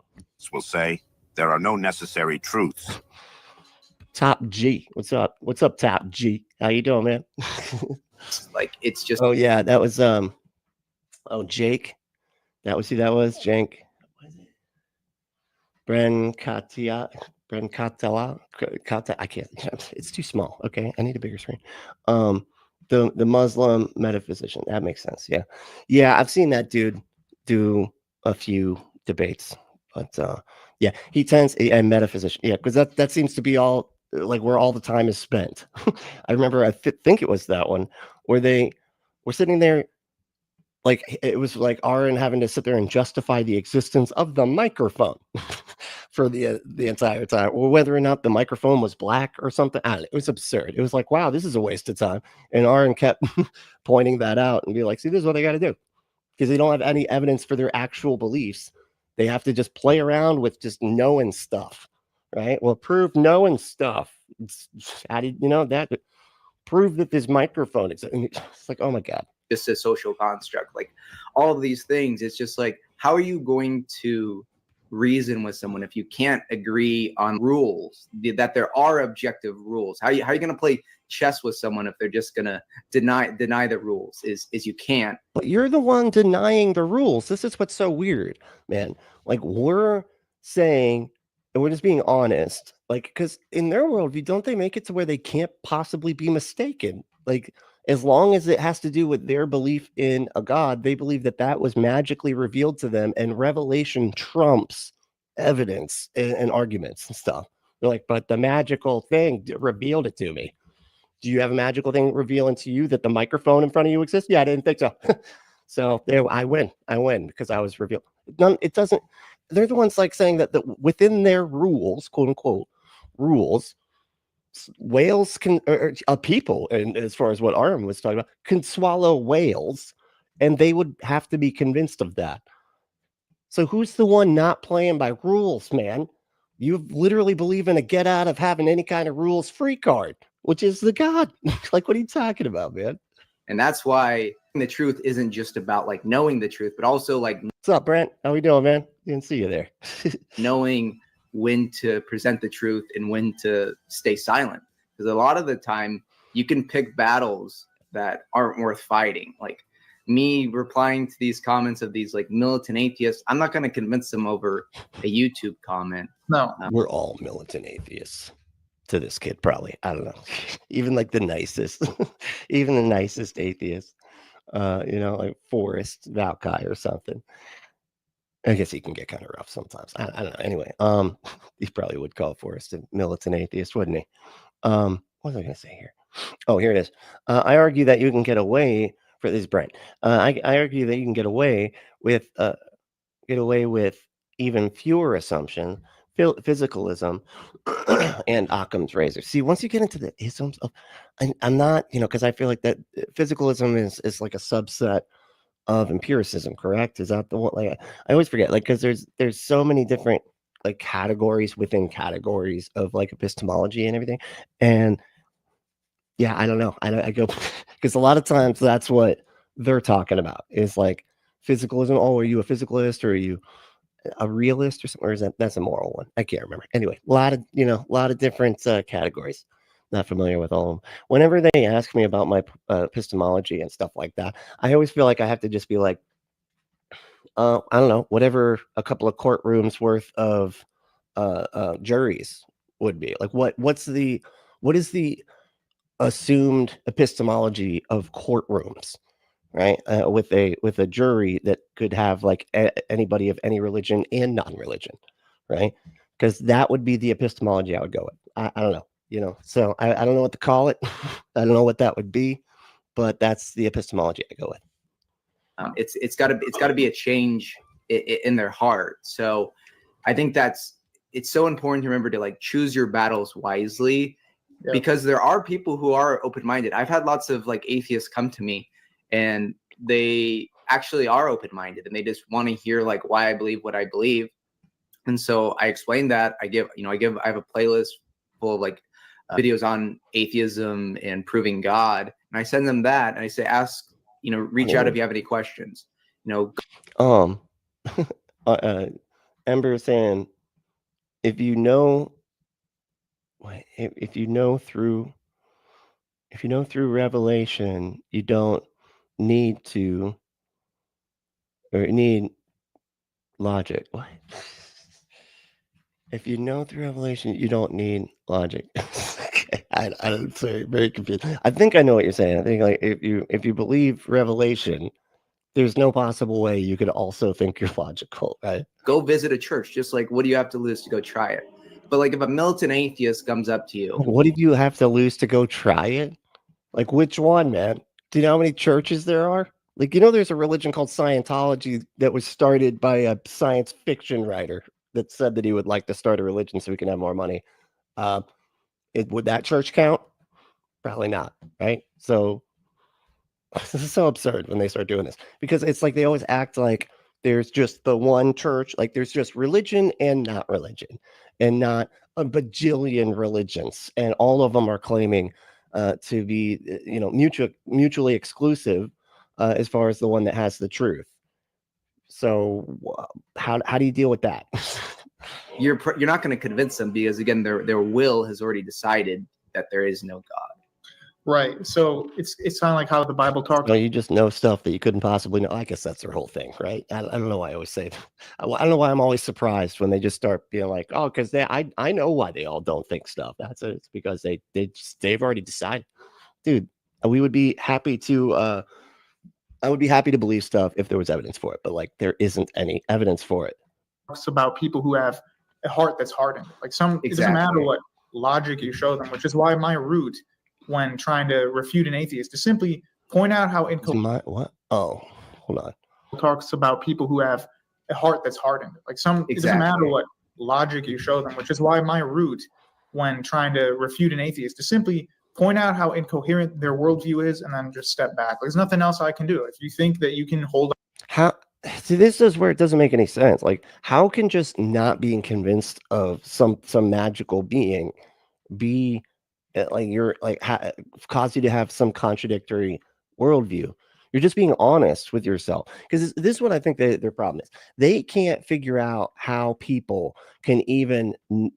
Will say there are no necessary truths. Top G. What's up? What's up, Top G? How you doing, man? Like, it's just. Oh yeah, that was Jake. That was who that was. Jank. Bren Katia. Bren Katala. Kata. I can't. It's too small. Okay, I need a bigger screen. The Muslim metaphysician. That makes sense. Yeah, yeah. I've seen that dude do a few debates, but yeah, he tends and metaphysician. Yeah, because that seems to be all like where all the time is spent. I remember. I think it was that one where they were sitting there. Like it was like Aron having to sit there and justify the existence of the microphone for the entire time, or whether or not the microphone was black or something. I don't know. It was absurd. It was like, wow, this is a waste of time. And Aron kept pointing that out and be like, see, this is what they got to do, because they don't have any evidence for their actual beliefs. They have to just play around with just knowing stuff, right? Well, prove knowing stuff. How did you know that? Prove that this microphone is. It's like, oh my god. Just a social construct, like all of these things. It's just like, how are you going to reason with someone if you can't agree on rules, that there are objective rules? How are you going to play chess with someone if they're just going to deny the rules? Is you can't. But you're the one denying the rules. This is what's so weird, man. Like, we're saying, and we're just being honest, like, because in their worldview, don't they make it to where they can't possibly be mistaken? Like, as long as it has to do with their belief in a God, they believe that that was magically revealed to them, and revelation trumps evidence and arguments and stuff. They're like, but the magical thing revealed it to me. Do you have a magical thing revealing to you that the microphone in front of you exists? Yeah, I didn't think so. So there, I win because I was revealed. It doesn't. They're the ones like saying that within their rules, quote unquote, rules, whales can, or people, and as far as what Aron was talking about, can swallow whales, and they would have to be convinced of that. So who's the one not playing by rules, man? You literally believe in a get out of having any kind of rules free card, which is the God. Like, what are you talking about, man? And that's why the truth isn't just about like knowing the truth, but also like, what's up, Brent? How we doing, man? Didn't see you there. knowing when to present the truth and when to stay silent. Because a lot of the time you can pick battles that aren't worth fighting. Like me replying to these comments of these like militant atheists, I'm not going to convince them over a YouTube comment. No, we're all militant atheists to this kid, probably. I don't know. Even like the nicest, even the nicest atheist, you know, like Forrest Valkai or something. I guess he can get kind of rough sometimes. I don't know. Anyway, he probably would call Forrest a militant atheist, wouldn't he? What was I going to say here? Oh, here it is. I argue that you can get away for this, Brent. I argue that you can get away with even fewer assumptions, physicalism, and Occam's razor. See, once you get into the isms of, I'm not, you know, because I feel like that physicalism is like a subset of empiricism, correct? Is that the one? Like, I always forget, like, because there's so many different like categories within categories of like epistemology and everything. And yeah, I don't know. I go because a lot of times that's what they're talking about is like physicalism. Oh, are you a physicalist or are you a realist or something? Or is that's a moral one? I can't remember. Anyway, a lot of different categories. Not familiar with all of them. Whenever they ask me about my epistemology and stuff like that, I always feel like I have to just be like, I don't know, whatever a couple of courtrooms worth of juries would be. Like, what is the assumed epistemology of courtrooms, right? With a jury that could have like anybody of any religion and non-religion, right? Because that would be the epistemology I would go with. I don't know. You know, so I don't know what to call it. I don't know what that would be, but that's the epistemology I go with. It's got to be a change in their heart. So I think it's so important to remember to like choose your battles wisely, because there are people who are open-minded. I've had lots of like atheists come to me and they actually are open-minded and they just want to hear like why I believe what I believe. And so I explain that. I have a playlist full of like videos on atheism and proving God, and I send them that, and I say, reach out if you have any questions. Ember saying, if you know if you know through revelation, you don't need to or need logic. What? If you know through revelation, you don't need logic. I'm sorry, very confused. I think I know what you're saying. I think like if you believe revelation, there's no possible way you could also think you're logical, right? Go visit a church. Just like, what do you have to lose to go try it? But like, if a militant atheist comes up to you, what did you have to lose to go try it? Like, which one, man? Do you know how many churches there are? Like, there's a religion called Scientology that was started by a science fiction writer that said that he would like to start a religion so he can have more money. Would that church count? Probably not, right? So this is so absurd when they start doing this, because it's like they always act like there's just the one church, like there's just religion and not religion, and not a bajillion religions, and all of them are claiming to be, mutually exclusive as far as the one that has the truth. So how do you deal with that? you're not going to convince them, because again, their will has already decided that there is no God. Right. So it's kind of like how the Bible talks. You just know stuff that you couldn't possibly know. I guess that's their whole thing, right? I don't know why I always say that. I don't know why I'm always surprised when they just start being like, oh, because I know why they all don't think stuff. That's it. It's because they've already decided. Dude, we would be happy to I would be happy to believe stuff if there was evidence for it, but like there isn't any evidence for it. It's about people who have a heart that's hardened. Like it doesn't matter what logic you show them, which is why my route when trying to refute an atheist is simply point out how incoherent. What? Oh, hold on. Talks about people who have a heart that's hardened. Like it doesn't matter what logic you show them, which is why my route when trying to refute an atheist is simply point out how incoherent their worldview is and then just step back. There's nothing else I can do. If you think that you can hold See, this is where it doesn't make any sense. Like, how can just not being convinced of some magical being be like cause you to have some contradictory worldview? You're just being honest with yourself, because this is what I think their problem is. They can't figure out how people can even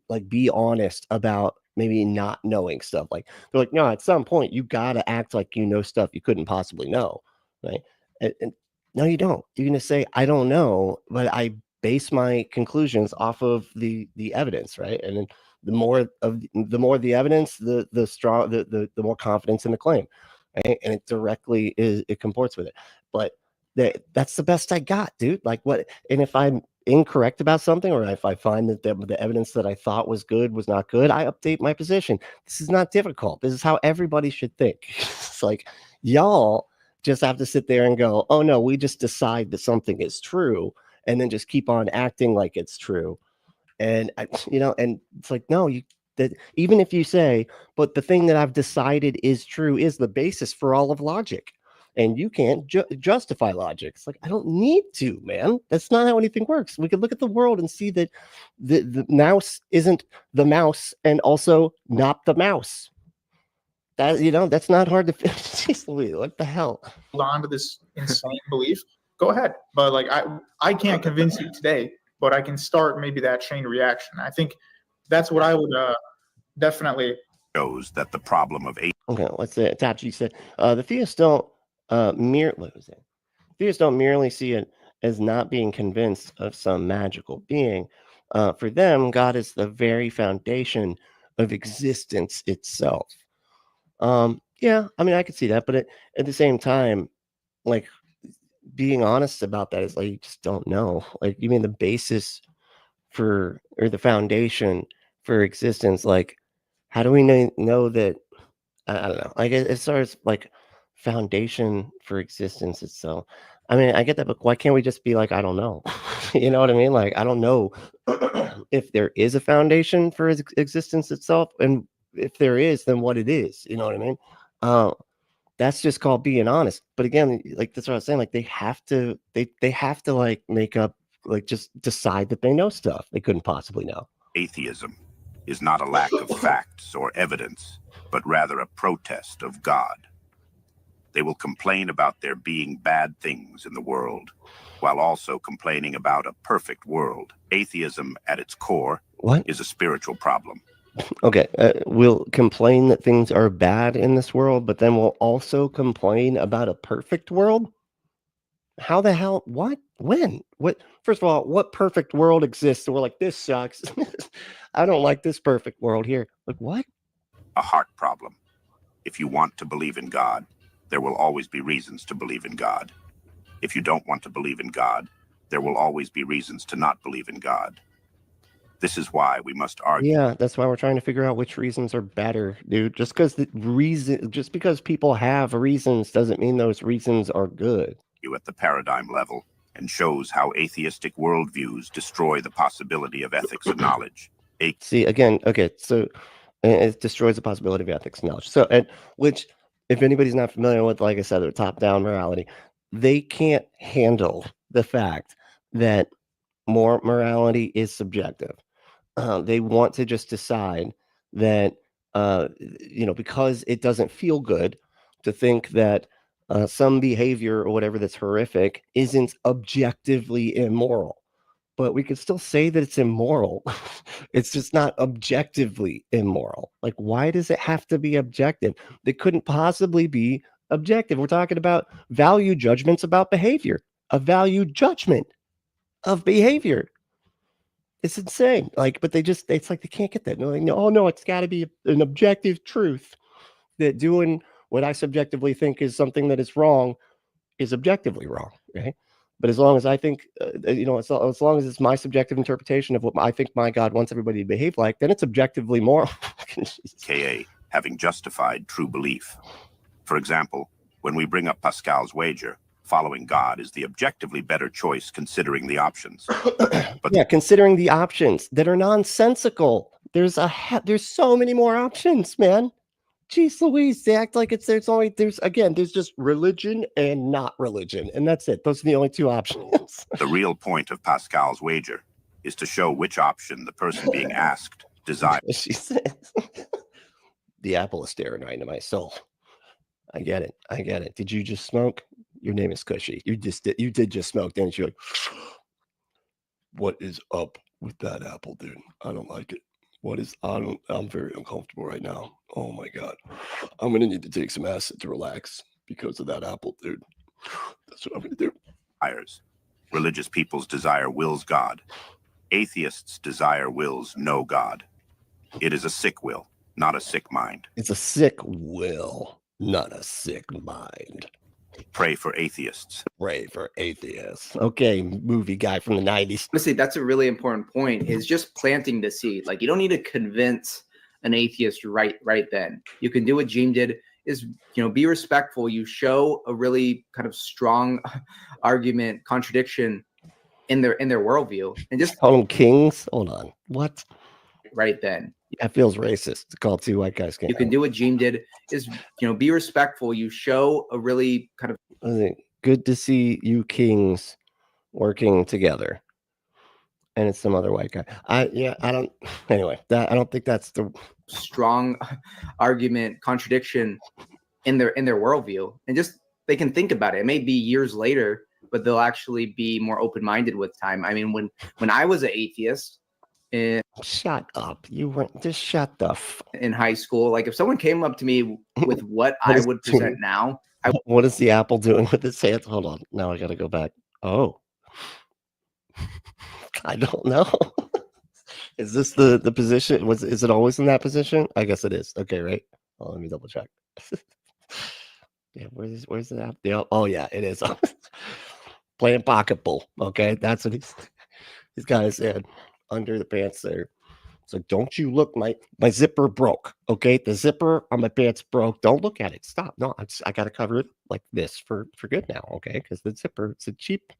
like be honest about maybe not knowing stuff. Like they're like, no, at some point you gotta act like you know stuff you couldn't possibly know, right? And no, you don't. You're gonna say, I don't know, but I base my conclusions off of the evidence, right? And then the more the evidence, the more confidence in the claim, right? And it directly it comports with it. But that's the best I got, dude. Like what? And if I'm incorrect about something, or if I find that the evidence that I thought was good was not good, I update my position. This is not difficult. This is how everybody should think. It's like y'all just have to sit there and go, oh no, we just decide that something is true, and then just keep on acting like it's true. And and it's like, no, that even if you say, but the thing that I've decided is true is the basis for all of logic, and you can't justify logic. It's like, I don't need to, man. That's not how anything works. We could look at the world and see that the mouse isn't the mouse, and also not the mouse. That that's not hard to fix. What the hell? Hold on to this insane belief. Go ahead, but like I can't convince you today, but I can start maybe that chain reaction. I think that's what I would definitely shows that the problem of okay. Let's say Tachi said the theists don't Theists don't merely see it as not being convinced of some magical being. For them, God is the very foundation of existence itself. Yeah, I mean, I could see that, but at the same time, like being honest about that is like, you just don't know. Like, you mean the basis or the foundation for existence? Like, how do we know that? I don't know. Like, as far as like foundation for existence itself, I mean, I get that, but why can't we just be like, I don't know? You know what I mean? Like, I don't know if there is a foundation for existence itself, and if there is, then what it is. You know what I mean? That's just called being honest. But again, like that's what I was saying. Like they have to like make up, like just decide that they know stuff they couldn't possibly know. Atheism is not a lack of facts or evidence, but rather a protest of God. They will complain about there being bad things in the world, while also complaining about a perfect world. Atheism at its core is a spiritual problem. Okay, we'll complain that things are bad in this world, but then we'll also complain about a perfect world? How the hell? What? When? What? First of all, what perfect world exists? And we're like, this sucks. I don't like this perfect world here. Like, what? A heart problem. If you want to believe in God, there will always be reasons to believe in God. If you don't want to believe in God, there will always be reasons to not believe in God. This is why we must argue. Yeah, that's why we're trying to figure out which reasons are better, dude. Just because people have reasons doesn't mean those reasons are good. At the paradigm level and shows how atheistic worldviews destroy the possibility of ethics and knowledge. See, again, okay, so it destroys the possibility of ethics and knowledge. So, and which, if anybody's not familiar with, like I said, the top-down morality, they can't handle the fact that more morality is subjective. They want to just decide that, because it doesn't feel good to think that some behavior or whatever that's horrific isn't objectively immoral. But we could still say that it's immoral. It's just not objectively immoral. Like, why does it have to be objective? It couldn't possibly be objective. We're talking about value judgments about behavior, a value judgment of behavior. It's insane. Like, but it's like they can't get that. They're like, no, oh no, it's got to be an objective truth that doing what I subjectively think is something that is wrong is objectively wrong, right? But as long as I think, as long as it's my subjective interpretation of what I think my God wants everybody to behave like, then it's objectively moral. KA, having justified true belief. For example, when we bring up Pascal's wager, following God is the objectively better choice considering the options. But yeah, considering the options that are nonsensical. There's so many more options, man. Jeez Louise, they act like there's just religion and not religion, and that's it. Those are the only two options. The real point of Pascal's wager is to show which option the person being asked desires. She says, the apple is staring right into my soul. I get it. Did you just smoke? Your name is Cushy. You did just smoke, didn't you? Like, what is up with that apple, dude? I don't like it. I'm very uncomfortable right now. Oh my God. I'm going to need to take some acid to relax because of that apple, dude. That's what I'm going to do. Religious people's desire wills God. Atheists' desire wills no God. It is a sick will, not a sick mind. It's a sick will, not a sick mind. Pray for atheists. Pray for atheists. Okay, movie guy from the 90s. Honestly, that's a really important point, is just planting the seed. Like, you don't need to convince an atheist right then. You can do what Gene did, is, be respectful. You show a really kind of strong argument, contradiction in their worldview, and just call them kings. Hold on. What? Right then. That feels racist to call two white guys kings. You can do what Gene did, is, be respectful. You show a really kind of good to see you kings working together. And it's some other white guy. I don't think that's the strong argument, contradiction in their worldview. And just, they can think about it. It may be years later, but they'll actually be more open-minded with time. I mean, when I was an atheist, shut up. You weren't, just shut the in high school. Like, if someone came up to me with what I would present now, what is the apple doing with its hands? Hold on. Now I got to go back. Oh, I don't know. Is this the position? Is it always in that position? I guess it is. Okay, right. Oh, let me double check. Yeah, where's the apple? Oh yeah, it is. Playing pocketball. Okay, that's what he's got his head under the pants there. So don't you look, my zipper broke. Okay, the zipper on my pants broke. Don't look at it. Stop. No, I got to cover it like this for good now. Okay, because the zipper, it's a cheap.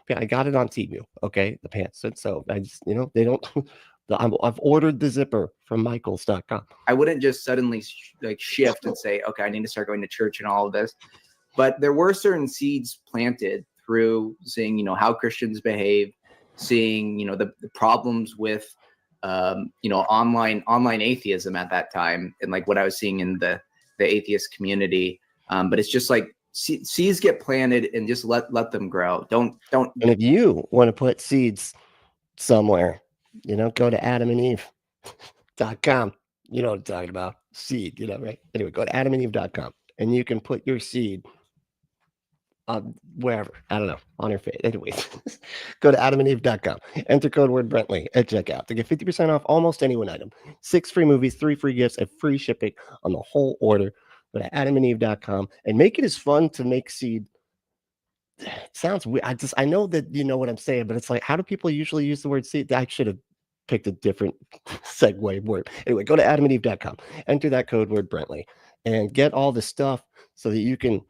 Yeah, I got it on Temu. Okay, the pants. And so I just, they don't. I've ordered the zipper from Michaels.com. I wouldn't just suddenly shift and say, okay, I need to start going to church and all of this. But there were certain seeds planted through seeing, how Christians behave, seeing, the problems with, online atheism at that time, and like what I was seeing in the atheist community. But it's just like seeds get planted and just let them grow. Don't. And if you want to put seeds somewhere, go to AdamandEve.com. You know what I'm talking about. Seed, you know, right? Anyway, go to adamandeve.com and you can put your seed wherever, I don't know, on your face. Anyway, go to adamandeve.com, enter code word Brentley at checkout to get 50% off almost any one item, 6 free movies, 3 free gifts, and free shipping on the whole order. Go to adamandeve.com and make it as fun to make seed. It sounds weird. I know that you know what I'm saying, but it's like, how do people usually use the word seed? I should have picked a different segue word. Anyway, go to adamandeve.com, enter that code word Brentley, and get all the stuff so that you can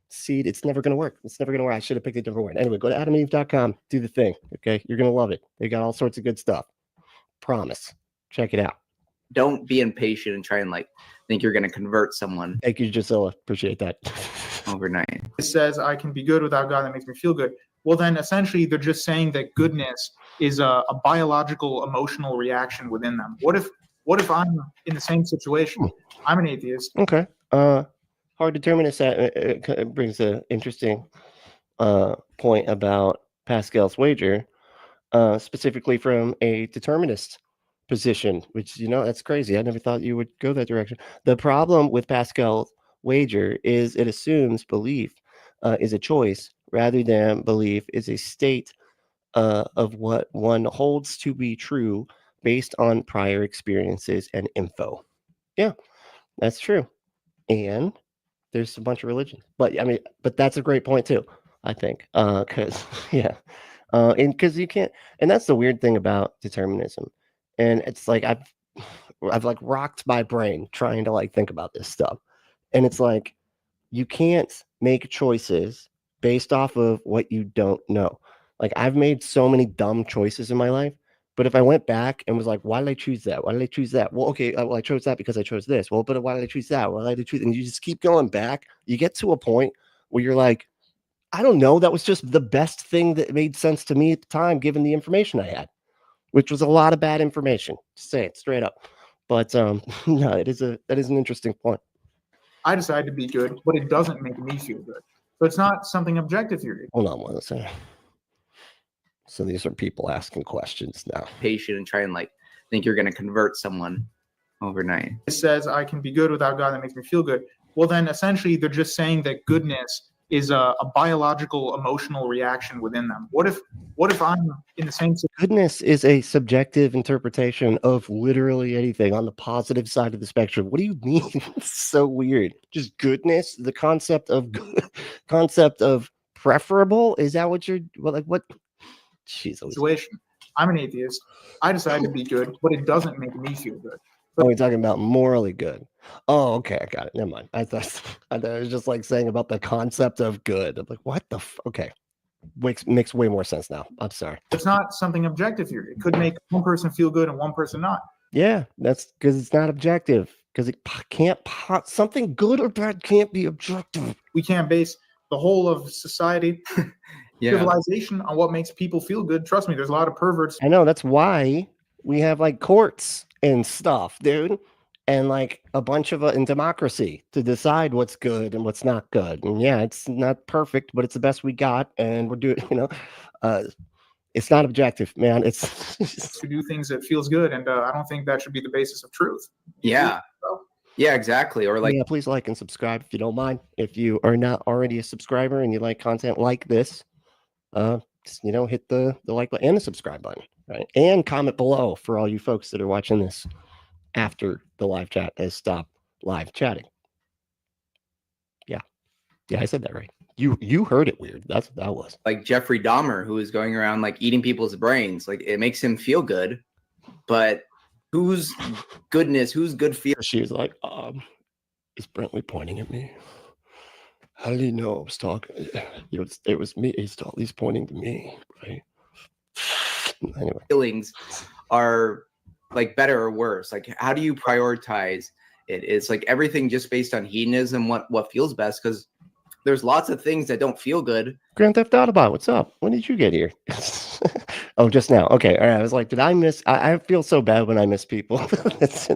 seed. It's never going to work. It's never going to work. I should have picked a different word. Anyway, go to adamandeve.com, do the thing. Okay. You're going to love it. They got all sorts of good stuff. Promise. Check it out. Don't be impatient and try and like think you're going to convert someone. Thank you, Gisela. Appreciate that. Overnight. It says I can be good without God. That makes me feel good. Well, then essentially they're just saying that goodness is a biological, emotional reaction within them. What if I'm in the same situation? I'm an atheist. Okay. Hard determinist it brings an interesting point about Pascal's wager, specifically from a determinist position, which, you know, that's crazy. I never thought you would go that direction. The problem with Pascal's wager is it assumes belief is a choice rather than belief is a state of what one holds to be true based on prior experiences and info. Yeah, that's true. And there's a bunch of religions, but I mean, but that's a great point too, I think, because yeah, and because you can't, and that's the weird thing about determinism, and it's like I've like rocked my brain trying to like think about this stuff, and it's like you can't make choices based off of what you don't know. Like I've made so many dumb choices in my life. But if I went back and was like, why did I choose that? Why did I choose that? Well, okay, well, I chose that because I chose this. Well, but why did I choose that? Why did I choose? And you just keep going back. You get to a point where you're like, I don't know. That was just the best thing that made sense to me at the time, given the information I had, which was a lot of bad information. To say it straight up. But no, that is an interesting point. I decide to be good, but it doesn't make me feel good. So it's not something objective here. Hold on one second. So these are people asking questions now. Patient and try and like think you're going to convert someone overnight. It says I can be good without God. That makes me feel good. Well, then essentially they're just saying that goodness is a biological, emotional reaction within them. What if I'm in the same situation? Goodness is a subjective interpretation of literally anything on the positive side of the spectrum. What do you mean? It's so weird. Just goodness, the concept of preferable. Is that what you're like? What? Situation. I'm an atheist. I decide to be good, but it doesn't make me feel good. Oh, we're talking about morally good. Oh, okay, I got it. Never mind. I thought it was just like saying about the concept of good. I'm like, what the? Okay, makes way more sense now. I'm sorry. It's not something objective here. It could make one person feel good and one person not. Yeah, that's because it's not objective. Because it can't. Something good or bad can't be objective. We can't base the whole of society. Yeah. Civilization on what makes people feel good. Trust me, there's a lot of perverts. I know, that's why we have like courts and stuff, dude, and like a bunch of in democracy to decide what's good and what's not good. And yeah, it's not perfect, but it's the best we got, and we're doing, you know, it's not objective, man. It's to do things that feels good, and I don't think that should be the basis of truth. Yeah. Yeah, exactly. Or like, yeah, please like and subscribe if you don't mind. If you are not already a subscriber and you like content like this, just, you know, hit the like button and the subscribe button, right? And comment below for all you folks that are watching this after the live chat has stopped live chatting. Yeah, I said that right. You heard it weird. That's what that was. Like Jeffrey Dahmer, who is going around like eating people's brains. Like it makes him feel good, but whose goodness, whose good feel? She was like, is Brentley pointing at me? How did he know I was talking? It was me. He's pointing to me, right? Anyway, feelings are like better or worse. Like, how do you prioritize it? It's like everything just based on hedonism, what feels best, because there's lots of things that don't feel good. Grand Theft Autobot, what's up? When did you get here? Oh, just now. Okay, all right. I was like, did I miss? I feel so bad when I miss people. That's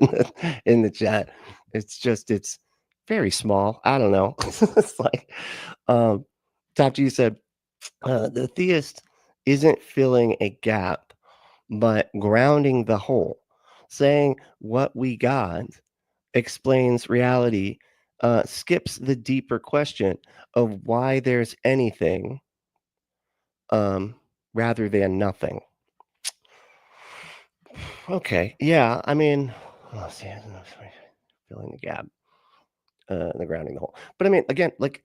in the chat. It's very small. I don't know. It's like Top G said, the theist isn't filling a gap, but grounding the whole. saying what we got explains reality, skips the deeper question of why there's anything rather than nothing. Okay, yeah, I mean, let's see, filling the gap, the grounding the hole. But I mean, again, like,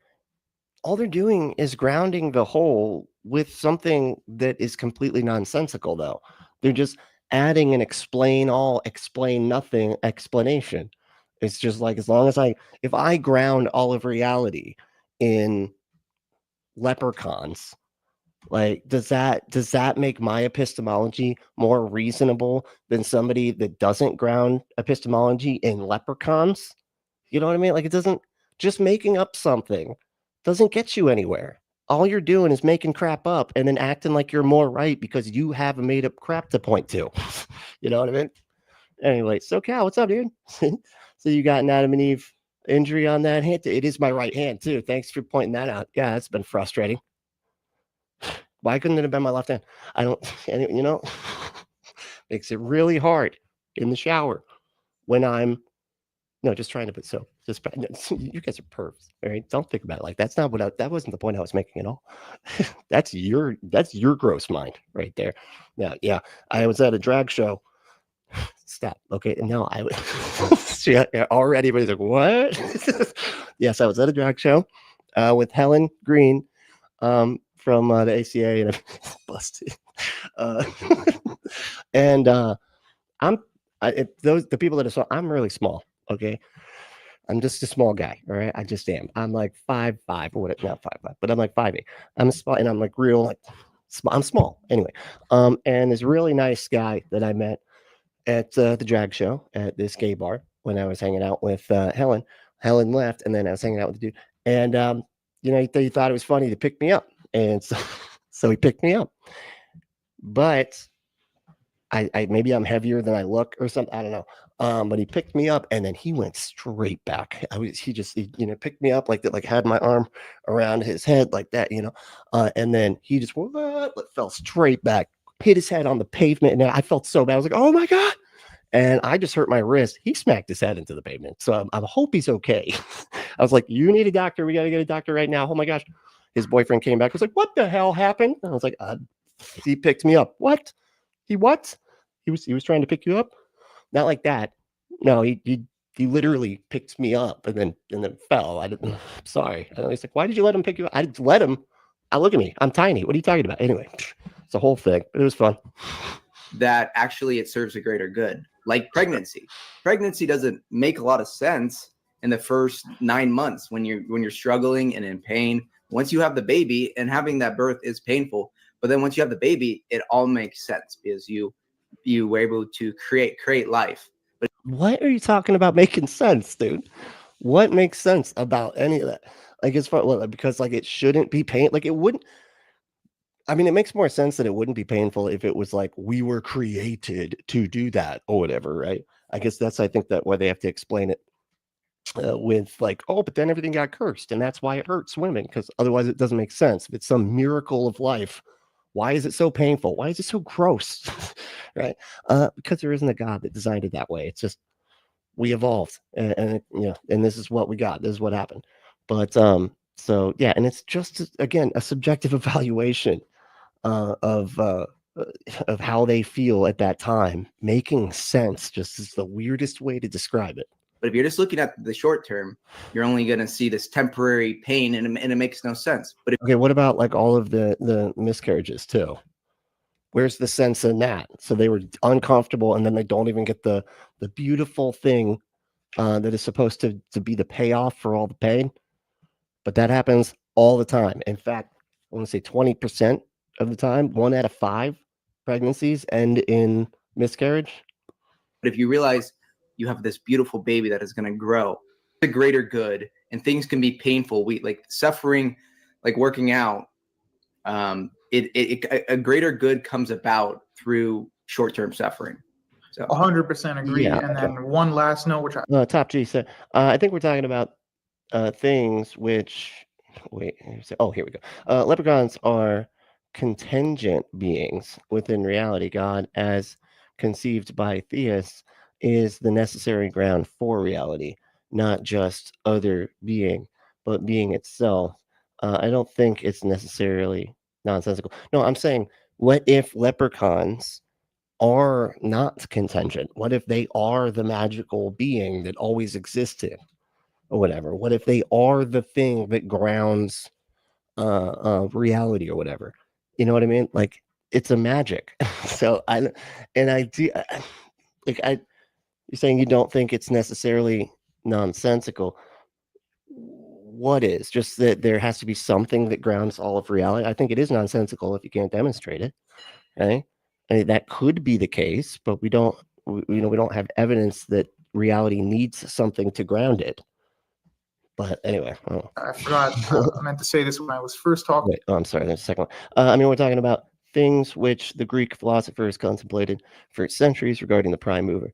all they're doing is grounding the hole with something that is completely nonsensical, though. They're just adding an explain all, explain nothing explanation. It's just like, as long as if I ground all of reality in leprechauns, like, does that make my epistemology more reasonable than somebody that doesn't ground epistemology in leprechauns? You know what I mean? Like, it doesn't, just making up something doesn't get you anywhere. All you're doing is making crap up and then acting like you're more right because you have a made up crap to point to. You know what I mean? Anyway, so Cal, what's up, dude? So you got an Adam and Eve injury on that hand? It is my right hand too. Thanks for pointing that out. Yeah, that's been frustrating. Why couldn't it have been my left hand? I don't, you know, makes it really hard in the shower when I'm just trying to put you guys are pervs, all right? Don't think about it like that's not what that wasn't the point I was making at all. That's your gross mind right there. Yeah. I was at a drag show. Stop. Okay, no, I was already everybody's like, what? Yes, I was at a drag show with Helen Green from the ACA and busted. And the people that I saw, I'm really small. Okay. I'm just a small guy. All right. I just am. I'm like 5'5" or whatever. Not 5'5", but I'm like 5'8". I'm small and I'm like real, like I'm small anyway. And this really nice guy that I met at the drag show at this gay bar when I was hanging out with Helen. Helen left, and then I was hanging out with the dude. And he thought it was funny to pick me up. And so he picked me up. But I maybe I'm heavier than I look or something. I don't know. But he picked me up and then he went straight back. He picked me up like that, like had my arm around his head like that, and then he just fell straight back, hit his head on the pavement. And I felt so bad. I was like, oh my God. And I just hurt my wrist. He smacked his head into the pavement. So I hope he's okay. I was like, you need a doctor. We got to get a doctor right now. Oh my gosh. His boyfriend came back. Was like, what the hell happened? And I was like, he picked me up. What? He what? He was trying to pick you up? Not like that. No, he literally picked me up and then fell. Sorry. And he's like, why did you let him pick you up? I didn't let him. Look at me. I'm tiny. What are you talking about? Anyway, it's a whole thing, but it was fun. That actually it serves a greater good. Like pregnancy. Pregnancy doesn't make a lot of sense in the first 9 months when you're struggling and in pain. Once you have the baby, and having that birth is painful, but then once you have the baby, it all makes sense because you were able to create life. But what are you talking about making sense, dude? What makes sense about any of that? Like, as far because like it shouldn't be pain, like it wouldn't. I mean, it makes more sense that it wouldn't be painful if it was like we were created to do that or whatever, right? I guess I think that why they have to explain it with like, oh, but then everything got cursed and that's why it hurts women, because otherwise it doesn't make sense. If it's some miracle of life, why is it so painful? Why is it so gross? Right? Because there isn't a God that designed it that way. It's just we evolved, and this is what we got. This is what happened. But so yeah, and it's just again a subjective evaluation of how they feel at that time. Making sense just is the weirdest way to describe it. But if you're just looking at the short term, you're only going to see this temporary pain, and it makes no sense. But okay, what about like all of the miscarriages too? Where's the sense in that? So they were uncomfortable, and then they don't even get the beautiful thing that is supposed to be the payoff for all the pain. But that happens all the time. In fact, I want to say 20% of the time, 1 out of 5 pregnancies end in miscarriage. But if you realize you have this beautiful baby that is going to grow, the greater good, and things can be painful. We like suffering, like working out. A greater good comes about through short-term suffering. So 100% agree. Yeah. And then one last note, which Top G said, I think we're talking about things which here we go. Leprechauns are contingent beings within reality. God, as conceived by theists is the necessary ground for reality, not just other being, but being itself. I don't think it's necessarily nonsensical. No, I'm saying, what if leprechauns are not contingent? What if they are the magical being that always existed, or whatever? What if they are the thing that grounds reality, or whatever? You know what I mean? Like, it's a magic. So you're saying you don't think it's necessarily nonsensical. What is? Just that there has to be something that grounds all of reality? I think it is nonsensical if you can't demonstrate it. Okay, I mean, that could be the case, but we don't have evidence that reality needs something to ground it. But anyway, I forgot. I meant to say this when I was first talking. Wait, I'm sorry. There's a second one. I mean, we're talking about things which the Greek philosophers contemplated for centuries regarding the prime mover,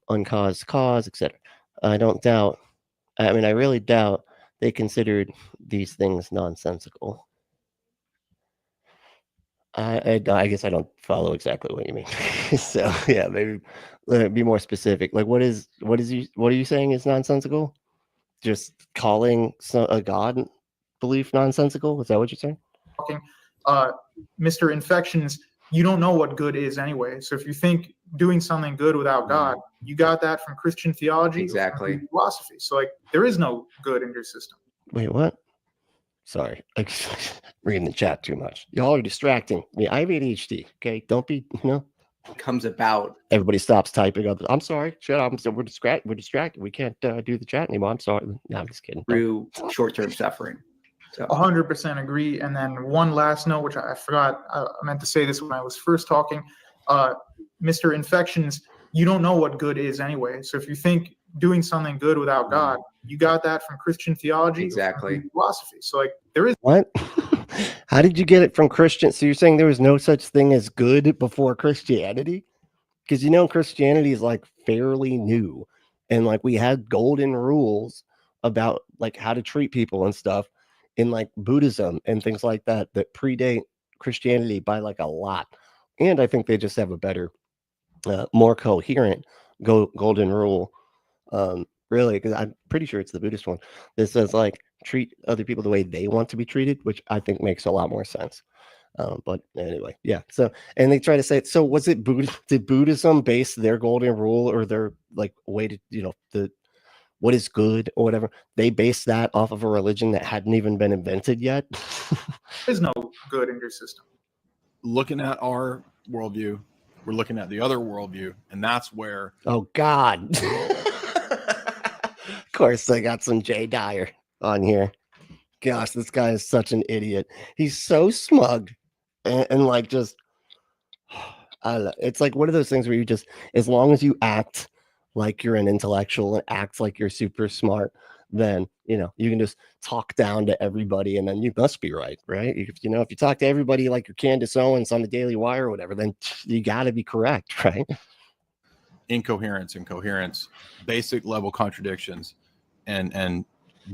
uncaused cause, etc. I don't doubt. I mean, I really doubt they considered these things nonsensical. I guess I don't follow exactly what you mean. So yeah, maybe be more specific. Like, what are you saying is nonsensical? Just calling a God belief nonsensical? Is that what you're saying? Mr. Infections, you don't know what good is anyway. So if you think doing something good without God, you got that from Christian theology, exactly, from philosophy. So like, there is no good in your system. Wait, what? Sorry, reading the chat too much. Y'all are distracting me. I have ADHD. Okay, don't be. Comes about. Everybody stops typing up. I'm sorry. Shut up. We're distracted. We can't do the chat anymore. I'm sorry. No, I'm just kidding. Through short-term suffering. So 100% agree. And then one last note, which I forgot. I meant to say this when I was first talking. Mr. Infections, you don't know what good is anyway. So if you think doing something good without God, you got that from Christian theology, exactly, philosophy. So like, there is what? How did you get it from Christian? So you're saying there was no such thing as good before Christianity? Because Christianity is like fairly new, and like we had golden rules about like how to treat people and stuff in like Buddhism and things like that predate Christianity by like a lot. And I think they just have a better, more coherent golden rule. Really, because I'm pretty sure it's the Buddhist one that says like treat other people the way they want to be treated, which I think makes a lot more sense. But anyway, yeah. So, and they try to say, so was it did Buddhism base their golden rule or their like way to what is good or whatever? They based that off of a religion that hadn't even been invented yet. There's no good in your system. Looking at our worldview, we're looking at the other worldview, and that's where. Oh God. Of course, I got some Jay Dyer on here. Gosh, this guy is such an idiot. He's so smug and like just, I don't know. It's like one of those things where you just, as long as you act like you're an intellectual and act like you're super smart, then, you can just talk down to everybody and then you must be right? If you talk to everybody like you're Candace Owens on the Daily Wire or whatever, then you got to be correct, right? Incoherence and coherence, basic level contradictions and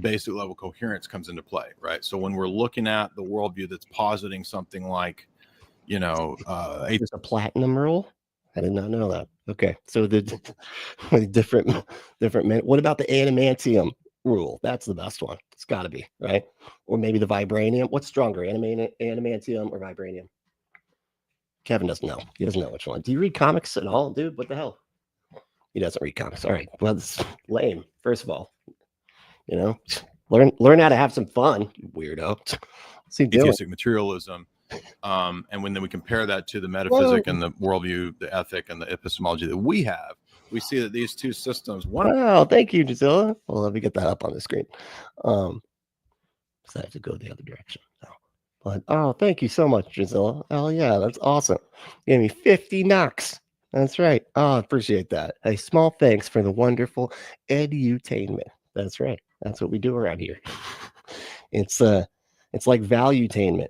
basic level coherence comes into play, right? So when we're looking at the worldview that's positing something like, there's a platinum rule. I did not know that. Okay, so the different. What about the adamantium rule? That's the best one. It's got to be right, or maybe the vibranium. What's stronger, adamantium or vibranium? Kevin doesn't know. He doesn't know which one. Do you read comics at all, dude? What the hell? He doesn't read comics. All right. Well, it's lame. First of all, learn how to have some fun, you weirdo. Atheistic materialism. And then we compare that to the metaphysic and the worldview, the ethic and the epistemology that we have, we see that these two systems. Thank you, Gisela. Well, let me get that up on the screen. So I have to go the other direction now. But thank you so much, Gisela. Oh yeah, that's awesome. You gave me 50 knocks. That's right. I appreciate that. A small thanks for the wonderful edutainment. That's right. That's what we do around here. It's like valuetainment,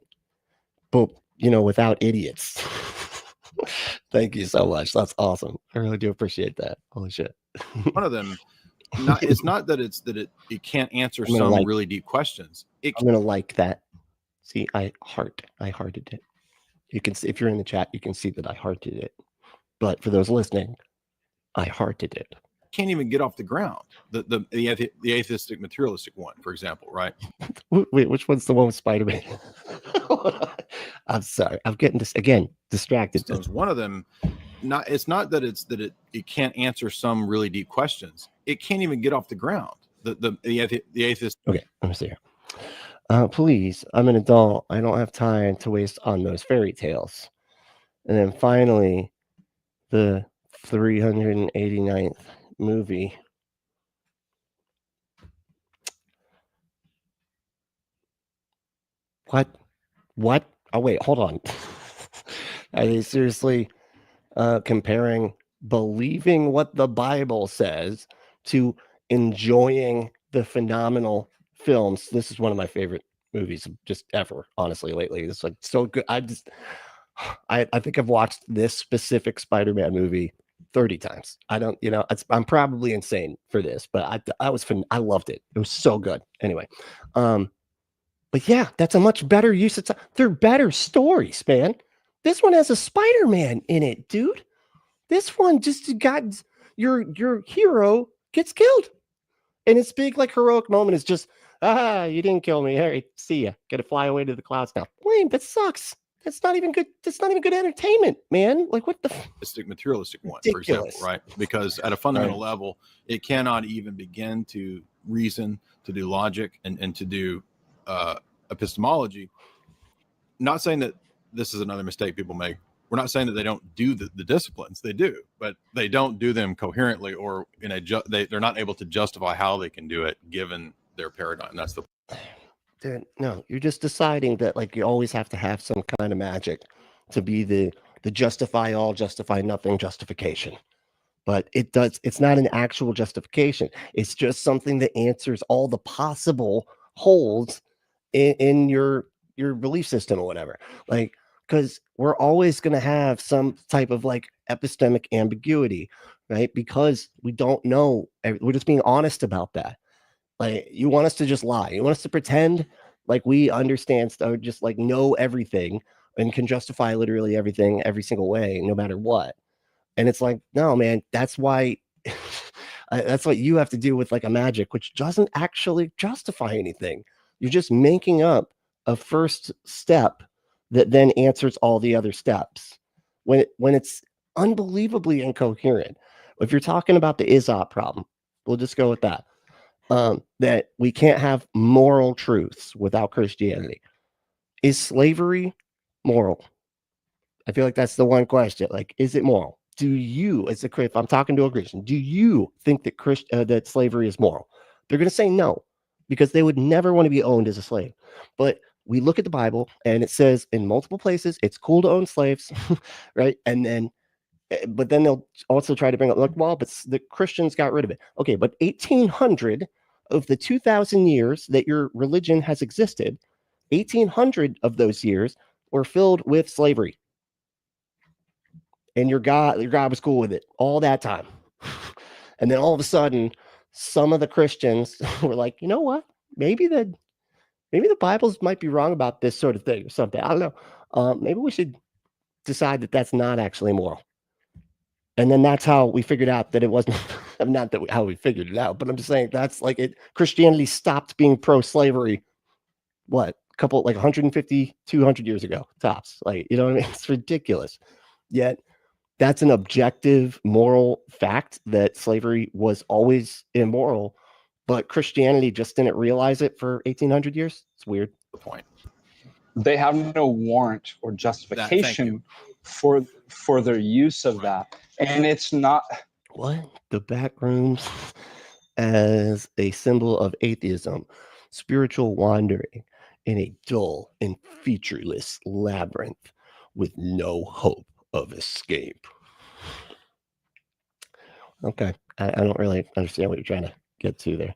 but without idiots. Thank you so much. That's awesome. I really do appreciate that. Holy shit. One of them, it's not that it can't answer some really deep questions. I'm gonna like that. See, I hearted it. You can see if you're in the chat, you can see that I hearted it. But for those listening, I hearted it. Can't even get off the ground. The atheistic materialistic one, for example, right? Wait, which one's the one with Spider-Man? I'm sorry, I'm getting this again distracted. So one of them. It's not that it can't answer some really deep questions. It can't even get off the ground. The atheist. Okay, let me see here. Please, I'm an adult. I don't have time to waste on those fairy tales. And then finally, the 389th movie. What? Oh, wait, hold on. Are they seriously comparing believing what the Bible says to enjoying the phenomenal films? This is one of my favorite movies just ever, honestly, lately. It's like so good. I think I've watched this specific Spider-Man movie 30 times. I don't, I'm probably insane for this, but I loved it. It was so good. Anyway, but yeah, that's a much better use of time. They're better stories, man. This one has a Spider-Man in it, dude. This one just got your hero gets killed. And its big, like, heroic moment is just, you didn't kill me. Harry, see ya. Gotta fly away to the clouds now. Wait, that sucks. That's not even good. That's not even good entertainment, man. Like, what the materialistic one, ridiculous. For example, right? Because at a fundamental level, it cannot even begin to reason, to do logic, and to do epistemology. Not saying that this is another mistake people make. We're not saying that they don't do the disciplines. They do, but they don't do them coherently, or in they're not able to justify how they can do it given their paradigm. That's the Dude, no, you're just deciding that, like, you always have to have some kind of magic to be the justify all, justify nothing justification. But it's not an actual justification. It's just something that answers all the possible holes in your belief system or whatever. Like, because we're always going to have some type of, like, epistemic ambiguity, right? Because we don't know. We're just being honest about that. Like, you want us to just lie. You want us to pretend like we understand stuff, just like know everything and can justify literally everything every single way, no matter what. And it's like, no, man, that's why that's what you have to do with, like, a magic, which doesn't actually justify anything. You're just making up a first step that then answers all the other steps when it's unbelievably incoherent. If you're talking about the Aesop problem, we'll just go with that. That we can't have moral truths without Christianity. Is slavery moral? I feel like that's the one question. Like, is it moral? Do you, if I'm talking to a Christian, do you think that that slavery is moral? They're going to say no, because they would never want to be owned as a slave. But we look at the Bible, and it says in multiple places it's cool to own slaves, right? But then they'll also try to bring up, like, well, but the Christians got rid of it. Okay, but 1800 of the 2,000 years that your religion has existed, 1800 of those years were filled with slavery. And your God was cool with it all that time. And then all of a sudden, some of the Christians were like, you know what? Maybe the Bibles might be wrong about this sort of thing or something. I don't know. Maybe we should decide that that's not actually moral. And then that's how we figured out that it wasn't, not that how we figured it out, but I'm just saying that's like it. Christianity stopped being pro-slavery, what, a couple, like 150, 200 years ago, tops. Like, you know what I mean? It's ridiculous. Yet that's an objective moral fact that slavery was always immoral, but Christianity just didn't realize it for 1800 years. It's weird. The point. They have no warrant or justification for their use of that. And it's not what the back rooms as a symbol of atheism, spiritual wandering in a dull and featureless labyrinth with no hope of escape. Okay, I don't really understand what you're trying to get to there.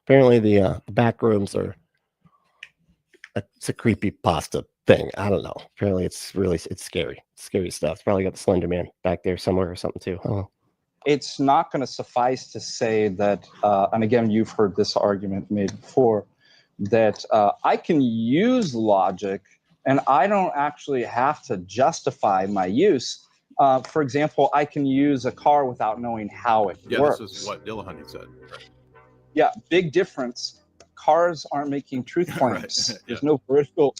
Apparently the back rooms are it's a creepy pasta thing. I don't know. Apparently it's scary. It's scary stuff. It's probably got the Slender Man back there somewhere or something too. Oh. It's not going to suffice to say that, and again, you've heard this argument made before, that I can use logic and I don't actually have to justify my use For example, I can use a car without knowing how it works. This is what Dillahunty said. Right. Yeah, big difference. Cars aren't making truth claims. There's no verifical.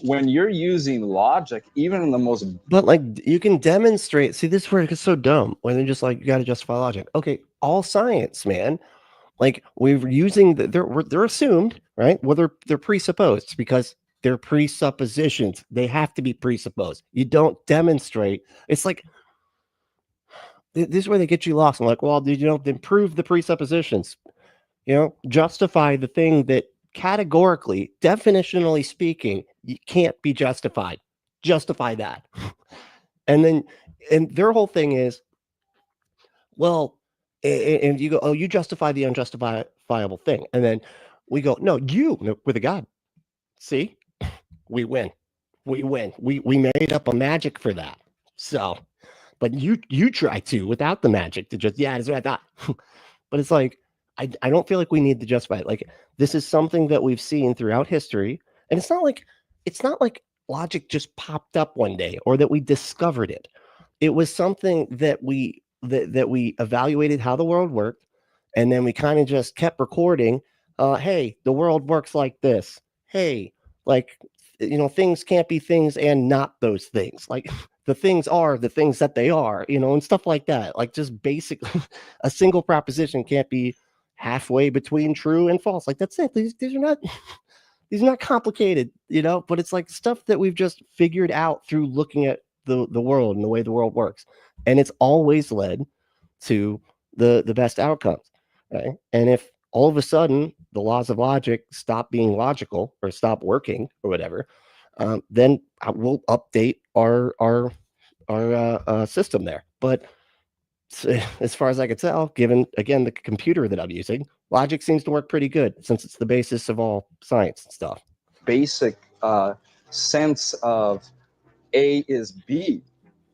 When you're using logic, even in the most. But like, you can demonstrate. See, this is where it gets so dumb when they're just like, you got to justify logic. Okay, all science, man. Like, we're using they're assumed, right? Well, they're presupposed because they're presuppositions. They have to be presupposed. You don't demonstrate. It's like, this is where they get you lost. I'm like, well, did you know, then prove the presuppositions? You know, justify the thing that categorically, definitionally speaking, you can't be justified. Justify that. And their whole thing is, well, and you go, oh, you justify the unjustifiable thing. And then we go, no, with a God. See, we win. We win. We made up a magic for that. So, but you try to without the magic to just, yeah, that's what I thought. But it's like, I don't feel like we need to justify it. Like, this is something that we've seen throughout history, and it's not like logic just popped up one day or that we discovered it. It was something that we evaluated how the world worked, and then we kind of just kept recording. Hey, the world works like this. Hey, like, you know, things can't be things and not those things. Like, the things are the things that they are, you know, and stuff like that. Like, just basic, a single proposition can't be halfway between true and false. Like, that's it. These are not complicated, you know, but it's like stuff that we've just figured out through looking at the world and the way the world works. And it's always led to the best outcomes. Right. And if all of a sudden the laws of logic stop being logical or stop working or whatever, then we'll update our system there. But as far as I could tell, given, again, the computer that I'm using, logic seems to work pretty good since it's the basis of all science and stuff. Basic sense of A is B.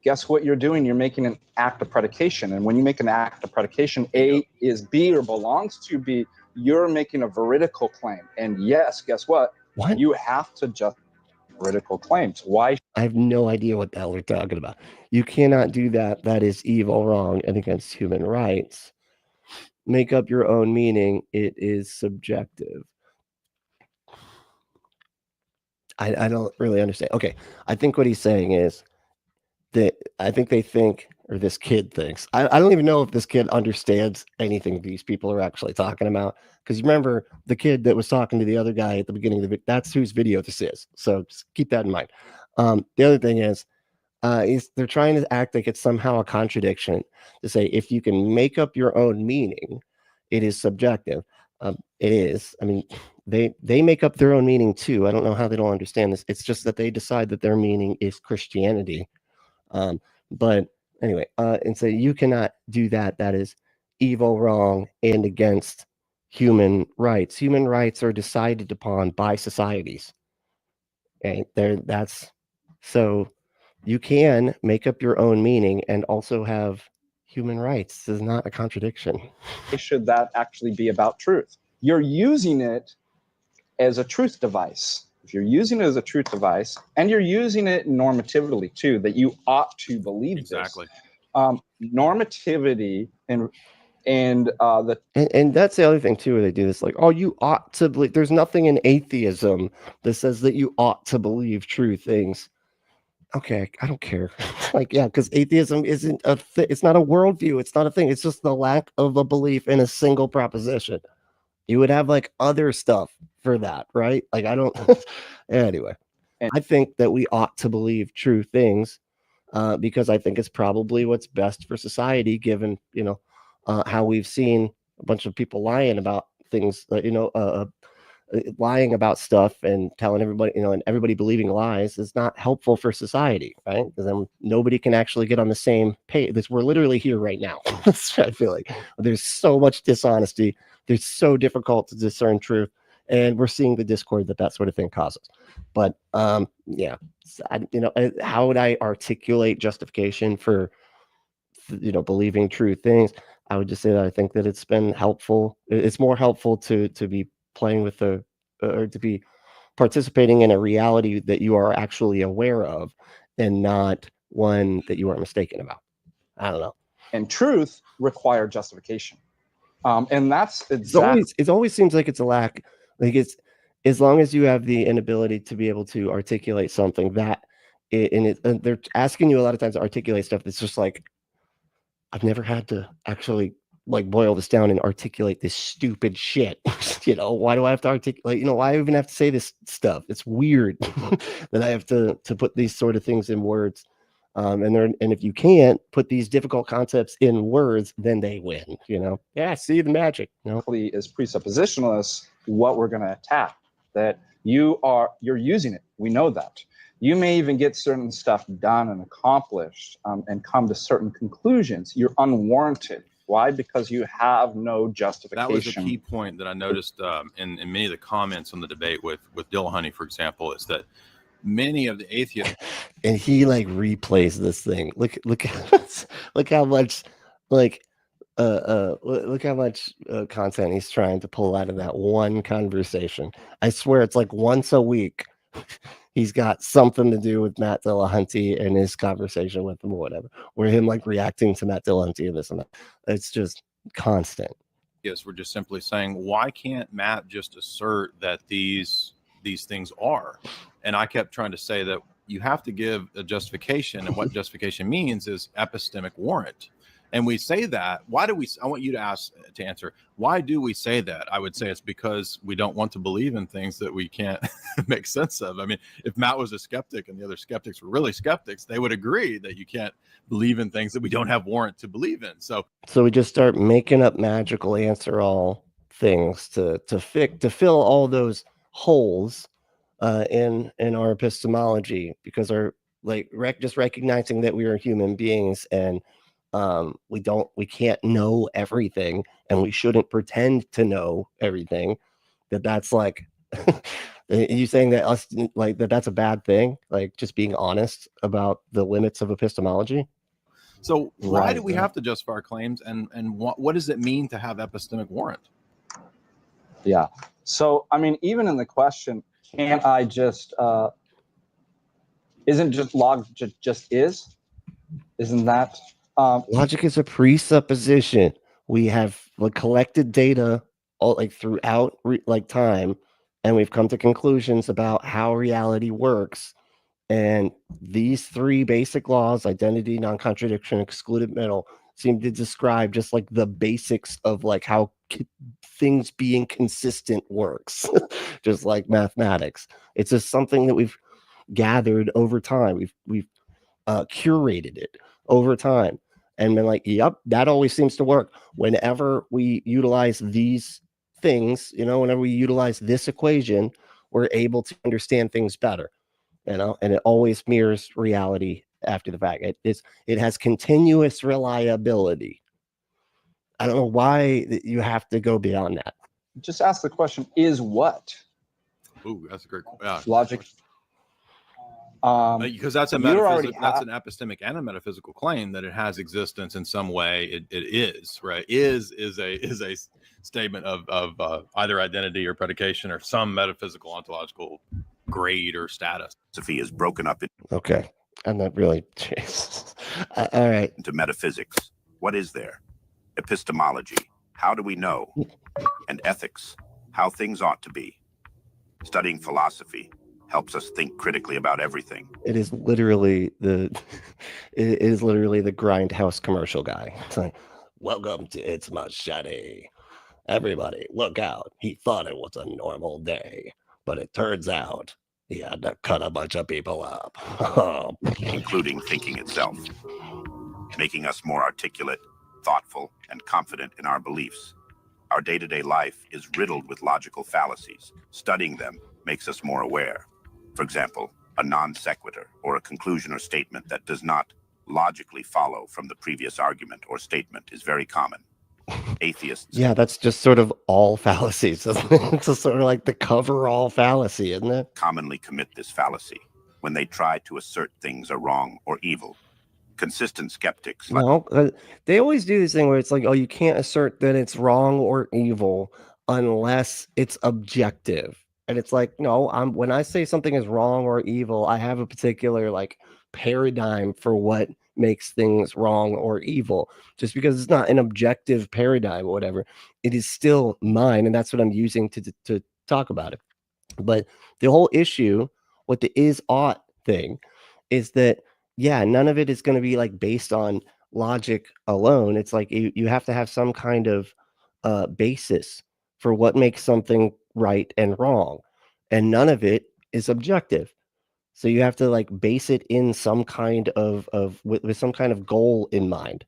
Guess what you're doing? You're making an act of predication. And when you make an act of predication, A is B or belongs to B, you're making a veridical claim. And yes, guess what? You have to just veridical claims. Why? I have no idea what the hell we're talking about. You cannot do that. That is evil, wrong, and against human rights. Make up your own meaning. It is subjective. I don't really understand. Okay, I think what he's saying is that I think they think, or this kid thinks, I don't even know if this kid understands anything these people are actually talking about. Because remember, the kid that was talking to the other guy at the beginning of the video, that's whose video this is. So just keep that in mind. The other thing is they're trying to act like it's somehow a contradiction to say if you can make up your own meaning, it is subjective. It is. I mean, they make up their own meaning too. I don't know how they don't understand this. It's just that they decide that their meaning is Christianity. But anyway, and so you cannot do that. That is evil, wrong, and against human rights. Human rights are decided upon by societies. Okay, that's so you can make up your own meaning and also have human rights. This is not a contradiction. Should that actually be about truth? You're using it as a truth device. If you're using it as a truth device, and you're using it normatively too, that you ought to believe exactly. This. Normativity and that's the other thing too, where they do this, like, oh, you ought to believe. There's nothing in atheism that says that you ought to believe true things. Okay, I don't care. Like, yeah, because atheism isn't it's not a worldview. It's not a thing. It's just the lack of a belief in a single proposition. You would have like other stuff for that, right? Like, I don't. Anyway, I think that we ought to believe true things because I think it's probably what's best for society, given, you know, how we've seen a bunch of people lying about things, lying about stuff and telling everybody, you know, and everybody believing lies is not helpful for society, right? Because then nobody can actually get on the same page. We're literally here right now. I feel like there's so much dishonesty. It's so difficult to discern truth, and we're seeing the discord that sort of thing causes. But yeah, how would I articulate justification for, you know, believing true things? I would just say that I think that it's been helpful. It's more helpful to be playing with or to be participating in a reality that you are actually aware of, and not one that you weren't mistaken about. I don't know. And truth required justification. And that's exactly. It always seems like it's a lack. Like it's, as long as you have the inability to be able to articulate something that, and they're asking you a lot of times to articulate stuff that's just like, I've never had to actually like boil this down and articulate this stupid shit. You know, why do I have to articulate? You know, why I even have to say this stuff? It's weird that I have to put these sort of things in words. And if you can't put these difficult concepts in words, then they win. You know, yeah, see the magic. You know, is presuppositionalist. What we're going to attack, that you're using it. We know that. You may even get certain stuff done and accomplished and come to certain conclusions. You're unwarranted. Why? Because you have no justification. That was a key point that I noticed in many of the comments on the debate with Dillahunty, for example, is that many of the atheists, and he like replays this thing. Look how much like look how much content he's trying to pull out of that one conversation. I swear it's like once a week. He's got something to do with Matt Dillahunty and his conversation with him or whatever, or him like reacting to Matt Dillahunty and this and that. It's just constant. yes, we're just simply saying, why can't Matt just assert that these things are? And I kept trying to say that you have to give a justification, and what justification means is epistemic warrant. And we say that. Why do we? I want you to answer. Why do we say that? I would say it's because we don't want to believe in things that we can't make sense of. I mean, if Matt was a skeptic and the other skeptics were really skeptics, they would agree that you can't believe in things that we don't have warrant to believe in. So we just start making up magical answer all things to fill all those holes in our epistemology, because our just recognizing that we are human beings and we can't know everything, and we shouldn't pretend to know everything. That's like you saying that us like that's a bad thing, like just being honest about the limits of epistemology. So why do we have to justify our claims, and what does it mean to have epistemic warrant? Yeah. So I mean, even in the question, can't I just isn't just log just is? Isn't that logic is a presupposition. We have collected data all throughout time, and we've come to conclusions about how reality works. And these three basic laws, identity, non-contradiction, excluded middle, seem to describe just like the basics of how things being consistent works, just like mathematics. It's just something that we've gathered over time. We've curated it over time. And been like, yep, that always seems to work. Whenever we utilize these things, whenever we utilize this equation, we're able to understand things better, and it always mirrors reality after the fact. It has continuous reliability. I don't know why you have to go beyond that. Just ask the question, is what? Ooh, that's a great logic. Because that's an epistemic and a metaphysical claim that it has existence in some way. It is right. Is a statement of either identity or predication or some metaphysical ontological grade or status. Philosophy is broken up Okay, I'm not really. All right. into metaphysics. What is there? Epistemology. How do we know? And ethics. How things ought to be. Studying philosophy helps us think critically about everything. It is literally the Grindhouse commercial guy. It's like, welcome to It's Machete. Everybody, look out. He thought it was a normal day, but it turns out he had to cut a bunch of people up. Including thinking itself. Making us more articulate, thoughtful, and confident in our beliefs. Our day-to-day life is riddled with logical fallacies. Studying them makes us more aware. For example, a non sequitur or a conclusion or statement that does not logically follow from the previous argument or statement is very common. Atheists. Yeah, that's just sort of all fallacies. It's just sort of like the cover-all fallacy, isn't it? Commonly commit this fallacy when they try to assert things are wrong or evil. Consistent skeptics. They always do this thing where it's like, oh, you can't assert that it's wrong or evil unless it's objective. And it's like, no, when I say something is wrong or evil, I have a particular paradigm for what makes things wrong or evil. Just because it's not an objective paradigm or whatever, it is still mine, and that's what I'm using to talk about it. But the whole issue with the is ought thing is that, yeah, none of it is going to be like based on logic alone. It's like you have to have some kind of basis for what makes something right and wrong, and none of it is objective. So you have to like base it in some kind of with some kind of goal in mind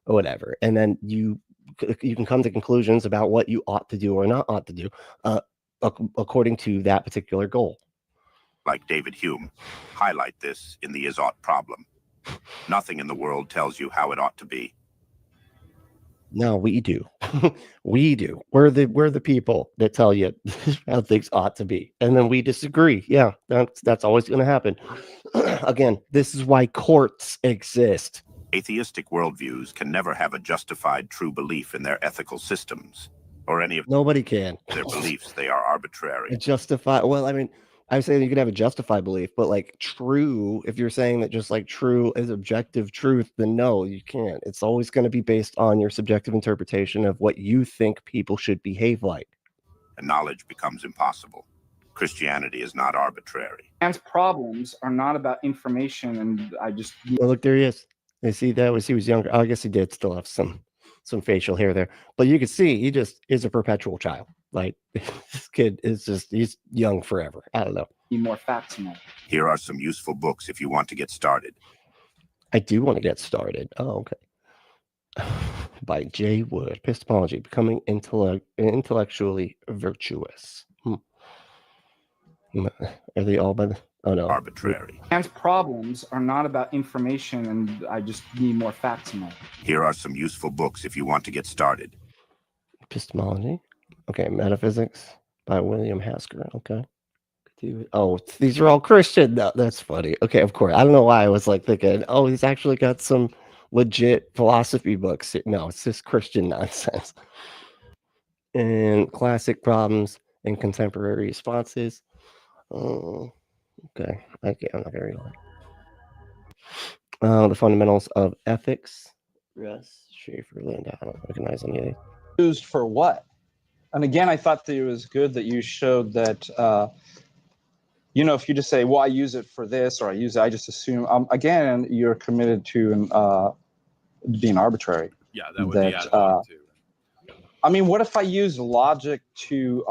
or whatever, and then you can come to conclusions about what you ought to do or not ought to do according to that particular goal. Like David Hume, highlight this in the is ought problem. Nothing in the world tells you how it ought to be. No, we do. We do. We're the people that tell you how things ought to be, and then we disagree. Yeah, that's always going to happen. Again, this is why courts exist. Atheistic worldviews can never have a justified true belief in their ethical systems or any of nobody can. Their beliefs. They are arbitrary. Justify. Well, I mean, I'm saying you can have a justified belief, but like true, if you're saying that just like true is objective truth, then no, you can't. It's always going to be based on your subjective interpretation of what you think people should behave like. And knowledge becomes impossible. Christianity is not arbitrary. Man's problems are not about information, and I just... Well, look, there he is. You see that was he was younger. Oh, I guess he did still have some facial hair there, but you can see he just is a perpetual child. Like this kid is just, he's young forever. I don't know. Need more facts now. Here are some useful books if you want to get started. I do want to get started. Oh, okay. By J. Wood, Epistemology, Becoming Intellectually Virtuous. Are they all by the... Oh, no. Arbitrary. Man's problems are not about information, and I just need more facts now. Here are some useful books if you want to get started. Epistemology. Okay, Metaphysics by William Hasker. Okay. Oh, these are all Christian. No, that's funny. Okay, of course. I don't know why I was like thinking, oh, he's actually got some legit philosophy books. No, it's just Christian nonsense. And Classic Problems and Contemporary Responses. Oh, okay. I'm not very long. The Fundamentals of Ethics. Russ Schaefer, Linda. I don't recognize any of these. Used for what? And again, I thought that it was good that you showed that, if you just say, well, I use it for this, or I just assume, again, you're committed to being arbitrary. Yeah, that would be added on too. I mean, what if I use logic to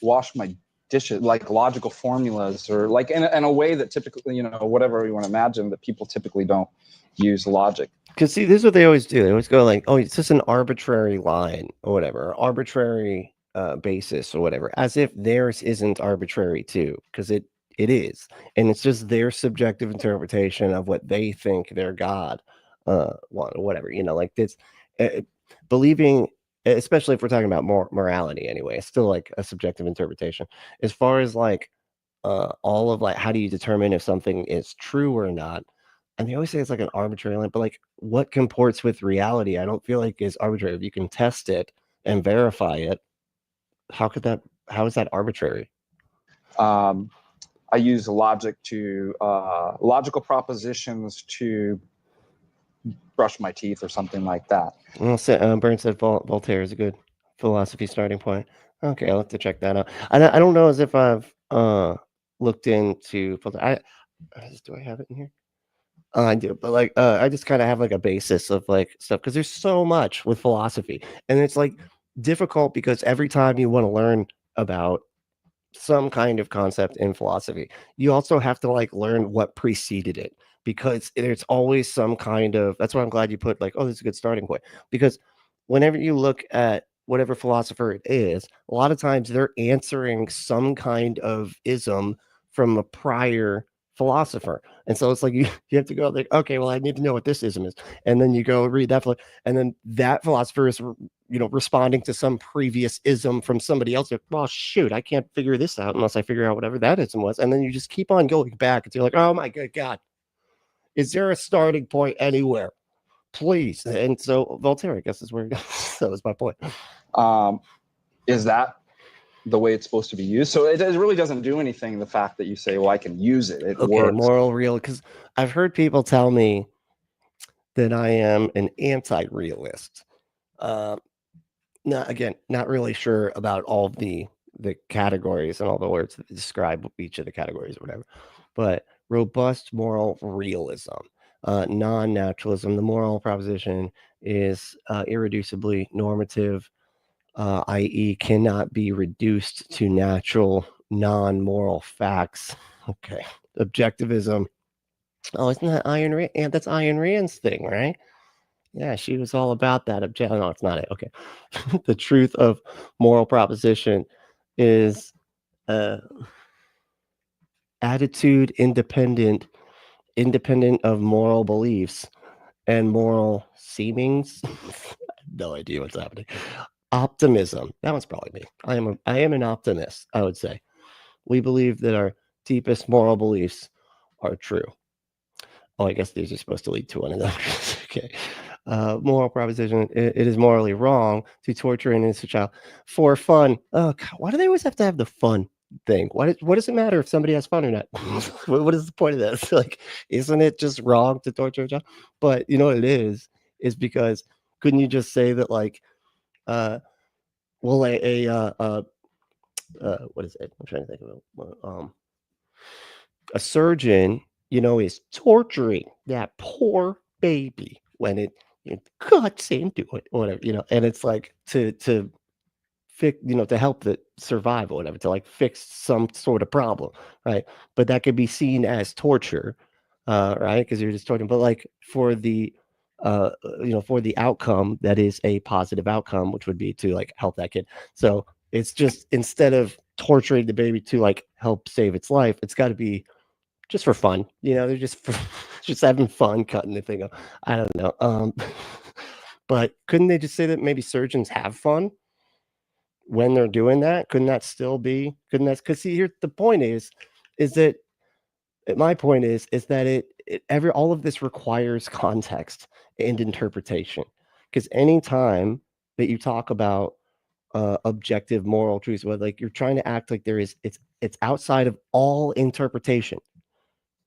wash my dishes, like logical formulas, or like in a way that typically, whatever you want to imagine, that people typically don't use logic. Because see, this is what they always do. They always go like, oh, it's just an arbitrary line or whatever, or arbitrary basis or whatever, as if theirs isn't arbitrary too, because it is. And it's just their subjective interpretation of what they think their God want or whatever, like this. Believing, especially if we're talking about morality anyway, it's still like a subjective interpretation. As far as like all of like, how do you determine if something is true or not? And they always say it's like an arbitrary line, but like what comports with reality, I don't feel like is arbitrary. If you can test it and verify it, how is that arbitrary? I use logic to logical propositions to brush my teeth or something like that. Well, Burns said Voltaire is a good philosophy starting point. Okay, I'll have to check that out. I don't know as if I've looked into Voltaire. Do I have it in here? I do, but like I just kind of have like a basis of like stuff, because there's so much with philosophy, and it's like difficult because every time you want to learn about some kind of concept in philosophy, you also have to like learn what preceded it, because there's always some kind of, that's why I'm glad you put like, oh, this is a good starting point, because whenever you look at whatever philosopher it is, a lot of times they're answering some kind of ism from a prior philosopher. And so it's like you have to go like, okay, well, I need to know what this ism is, and then you go read that, and then that philosopher is responding to some previous ism from somebody else. Like, well, shoot, I can't figure this out unless I figure out whatever that ism was, and then you just keep on going back until you're like, oh my good God, is there a starting point anywhere, please? And so Voltaire, I guess, is where that was my point. Is that the way it's supposed to be used. So it really doesn't do anything, the fact that you say, well, I can use it. It Okay, works. moral real, because I've heard people tell me that I am an anti-realist. Not really sure about all of the categories and all the words that describe each of the categories or whatever, but robust moral realism, non-naturalism. The moral proposition is irreducibly normative, i.e. cannot be reduced to natural non-moral facts. Okay. Objectivism. Oh, isn't that Ayn Rand? And that's Ayn Rand's thing, right? Yeah, she was all about that. No, it's not it. Okay. The truth of moral proposition is attitude independent of moral beliefs and moral seemings. No idea what's happening. Optimism. That one's probably me. I am an optimist, I would say. We believe that our deepest moral beliefs are true. Oh, I guess these are supposed to lead to one another. Okay. Moral proposition. It is morally wrong to torture an innocent child for fun. Oh, God, why do they always have to have the fun thing? What does it matter if somebody has fun or not? What is the point of this? Like, isn't it just wrong to torture a child? But you know what it is because couldn't you just say that, like, well, what is it? I'm trying to think of it. A surgeon, is torturing that poor baby when it cuts into it, or whatever, and it's like to fix, to help it survive or whatever, to like fix some sort of problem, right? But that could be seen as torture, right? Because you're just torturing. But like for the for the outcome that is a positive outcome, which would be to like help that kid. So it's just, instead of torturing the baby to like help save its life, it's got to be just for fun. They're just having fun cutting the thing up. I don't know. But couldn't they just say that maybe surgeons have fun when they're doing that? Couldn't that still be? Because see, here the point is that my point is that all of this requires context and interpretation. Because anytime that you talk about objective moral truths, where like you're trying to act like it's outside of all interpretation,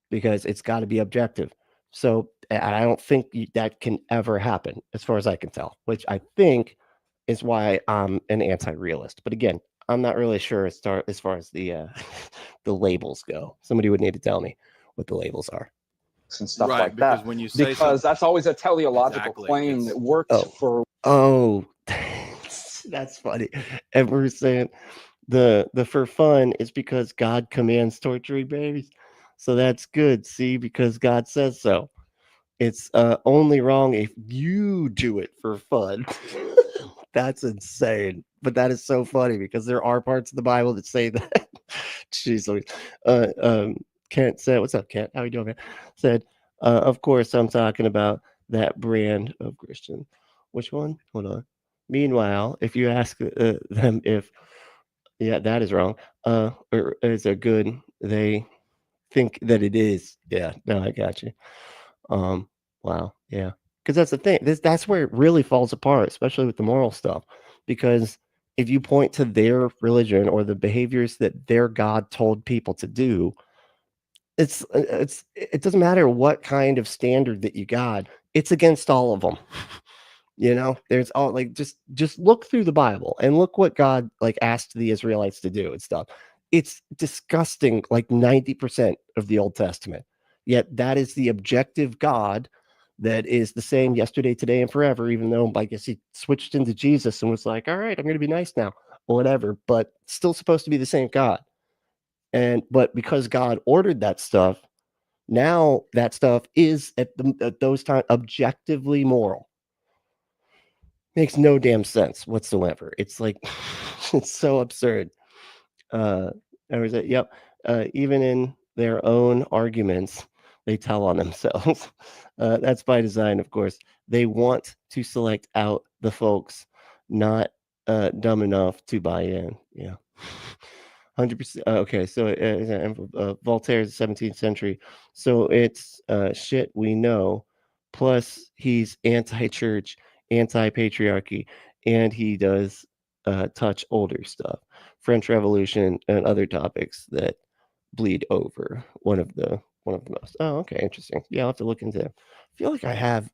because it's got to be objective. So I don't think that can ever happen, as far as I can tell, which I think is why I'm an anti-realist. But again, I'm not really sure as far as the the labels go. Somebody would need to tell me what the labels are. And stuff like that. When you say because that's always a teleological claim that works for. Oh, that's funny. And we're saying the for fun is because God commands torturing babies. So that's good, see, because God says so. It's only wrong if you do it for fun. That's insane. But that is so funny because there are parts of the Bible that say that. Jeez, Kent said, what's up, Kent? How you doing, man? Said, of course, I'm talking about that brand of Christian. Which one? Hold on. Meanwhile, if you ask them if, yeah, that is wrong, or is it good, they think that it is. Yeah, no, I got you. Wow, yeah, because that's the thing. That's where it really falls apart, especially with the moral stuff. Because if you point to their religion or the behaviors that their God told people to do, it doesn't matter what kind of standard that you got. It's against all of them. There's all like just look through the Bible and look what God like asked the Israelites to do and stuff. It's disgusting, like 90% of the Old Testament. Yet that is the objective God that is the same yesterday, today, and forever, even though I guess he switched into Jesus and was like, all right, I'm going to be nice now, or whatever, but still supposed to be the same God. But because God ordered that stuff, now that stuff is at those times objectively moral. Makes no damn sense whatsoever. It's like, it's so absurd. Yep. Even in their own arguments, they tell on themselves. That's by design, of course. They want to select out the folks not dumb enough to buy in. Yeah. 100%. Okay, so Voltaire's 17th century. So it's shit we know. Plus, he's anti-church, anti-patriarchy, and he does touch older stuff. French Revolution, and other topics that bleed over. One of the most. Oh, okay, interesting. Yeah, I'll have to look into it. I feel like I have.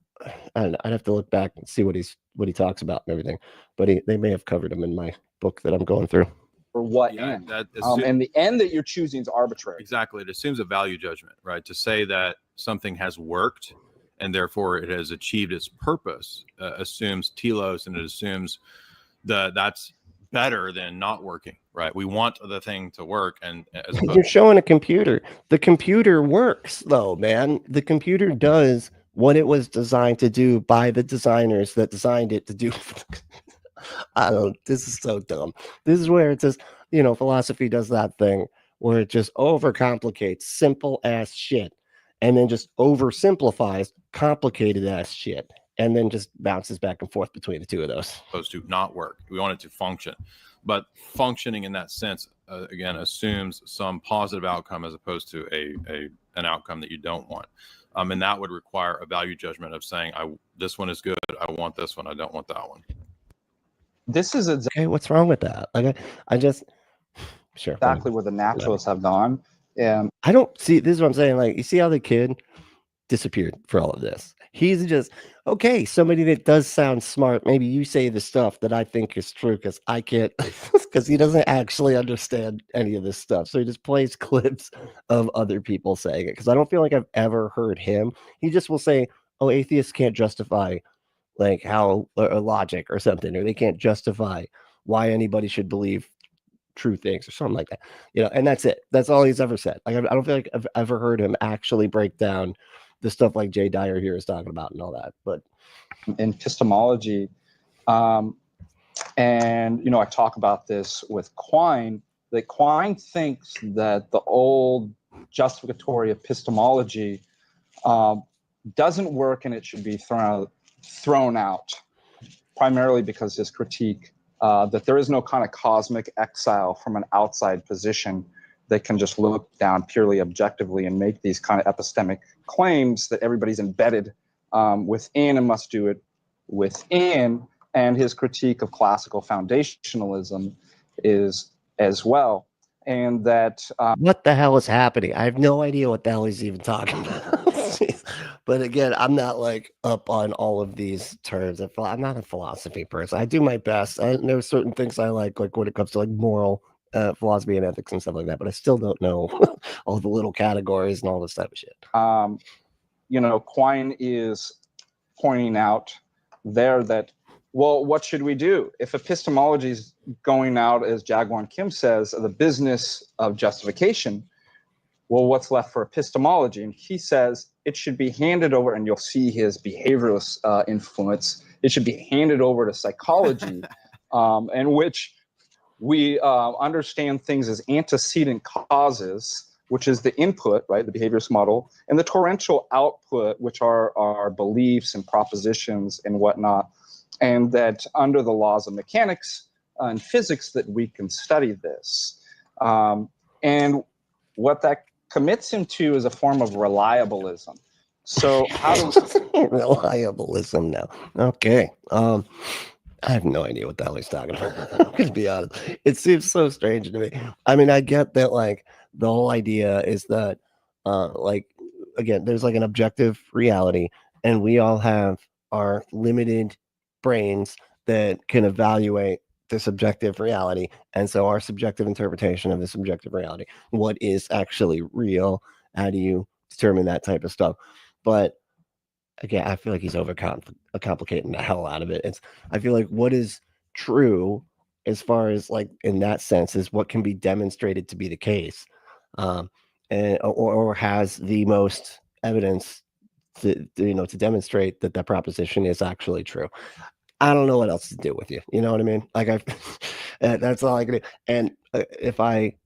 I don't know, I'd have to look back and see what he talks about and everything. But they may have covered him in my book that I'm going through. For what Yeah, end? that And the end that you're choosing is arbitrary. Exactly. It assumes a value judgment, right? To say that something has worked and therefore it has achieved its purpose assumes telos, and it assumes that's better than not working, right? We want the thing to work, and as You're showing a computer. The computer works, though, man. The computer does what it was designed to do by the designers that designed it to do. I don't. This is so dumb. This is where it says, philosophy does that thing where it just overcomplicates simple ass shit, and then just oversimplifies complicated ass shit, and then just bounces back and forth between the two of those. Supposed to not work. We want it to function, but functioning in that sense again assumes some positive outcome as opposed to an outcome that you don't want. And that would require a value judgment of saying, this one is good. I want this one. I don't want that one. This is okay. What's wrong with that? Like, I just sure exactly where the naturalists have gone. And I don't see. This is what I'm saying. Like, you see how the kid disappeared for all of this. He's just okay. Somebody that does sound smart. Maybe you say the stuff that I think is true because I can't, because he doesn't actually understand any of this stuff. So he just plays clips of other people saying it. Because I don't feel like I've ever heard him. He just will say, "Oh, atheists can't justify like how or logic or something, or they can't justify why anybody should believe true things," or something like that. And that's it. That's all he's ever said. Like, I don't feel like I've ever heard him actually break down the stuff like Jay Dyer here is talking about and all that. But in epistemology, and I talk about this with Quine, that Quine thinks that the old justificatory epistemology doesn't work, and it should be thrown out, primarily because his critique that there is no kind of cosmic exile from an outside position that can just look down purely objectively and make these kind of epistemic claims that everybody's embedded within and must do it within. And his critique of classical foundationalism is as well. And that what the hell is happening? I have no idea what the hell he's even talking about. But again, I'm not like up on all of these terms. I'm not a philosophy person. I do my best. There are certain things I like when it comes to like moral philosophy and ethics and stuff like that, but I still don't know all the little categories and all this type of shit. Quine is pointing out there that, well, what should we do if epistemology is going out, as Jaegwon Kim says, the business of justification? Well, what's left for epistemology? And he says it should be handed over, and you'll see his behavioralist influence. It should be handed over to psychology, in which we understand things as antecedent causes, which is the input, right, the behaviorist model, and the torrential output, which are our beliefs and propositions and whatnot, and that under the laws of mechanics and physics that we can study this. And what that commits him to is a form of reliabilism. So how do reliabilism now? Okay. I have no idea what the hell he's talking about. I'm going to be honest. It seems so strange to me. I mean, I get that, like, the whole idea is that, like, again, there's like an objective reality, and we all have our limited brains that can evaluate the subjective reality. And so our subjective interpretation of the subjective reality, what is actually real? How do you determine that type of stuff? But again, I feel like he's overcomplicating the hell out of it. I feel like what is true, as far as like in that sense, is what can be demonstrated to be the case, or has the most evidence to demonstrate that that proposition is actually true. I don't know what else to do with you. You know what I mean? Like that's all I can do. And if I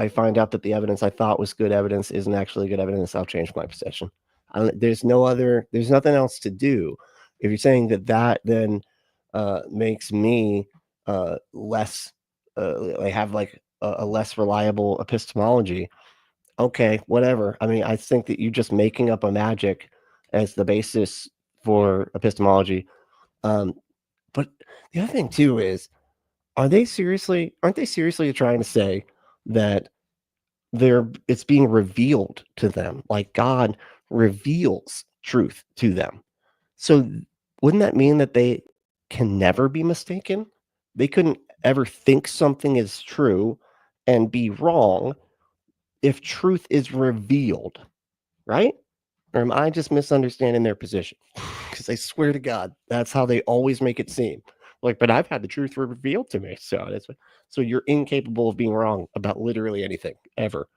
find out that the evidence I thought was good evidence isn't actually good evidence, I'll change my position. There's nothing else to do. If you're saying that then makes me less, I have like a less reliable epistemology, okay, whatever. I mean, I think that you're just making up a magic as the basis for epistemology. But the other thing too is, aren't they seriously trying to say that it's being revealed to them, like God reveals truth to them? So wouldn't that mean that they can never be mistaken? They couldn't ever think something is true and be wrong if truth is revealed, right? Or am I just misunderstanding their position? Because I swear to God, that's how they always make it seem. Like, but I've had the truth revealed to me. So you're incapable of being wrong about literally anything ever,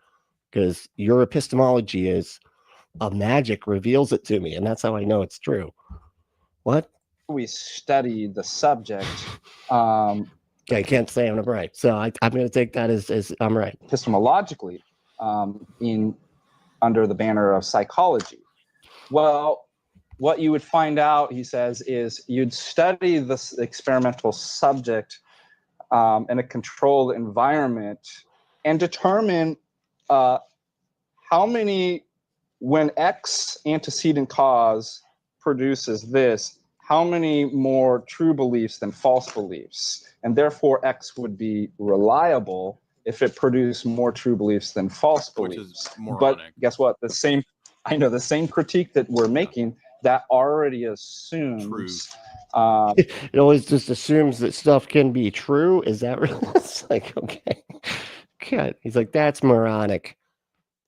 because your epistemology is a magic reveals it to me, and that's how I know it's true. What? We study the subject. I can't say I'm right. So I'm going to take that as I'm right. Epistemologically, under the banner of psychology. Well, what you would find out, he says, is you'd study this experimental subject in a controlled environment and determine how many, when X antecedent cause produces this, how many more true beliefs than false beliefs? And therefore, X would be reliable if it produced more true beliefs than false beliefs. But guess what? The same critique that we're making, that already assumes. It always just assumes that stuff can be true. Is that really? It's like, okay. God. He's like, that's moronic.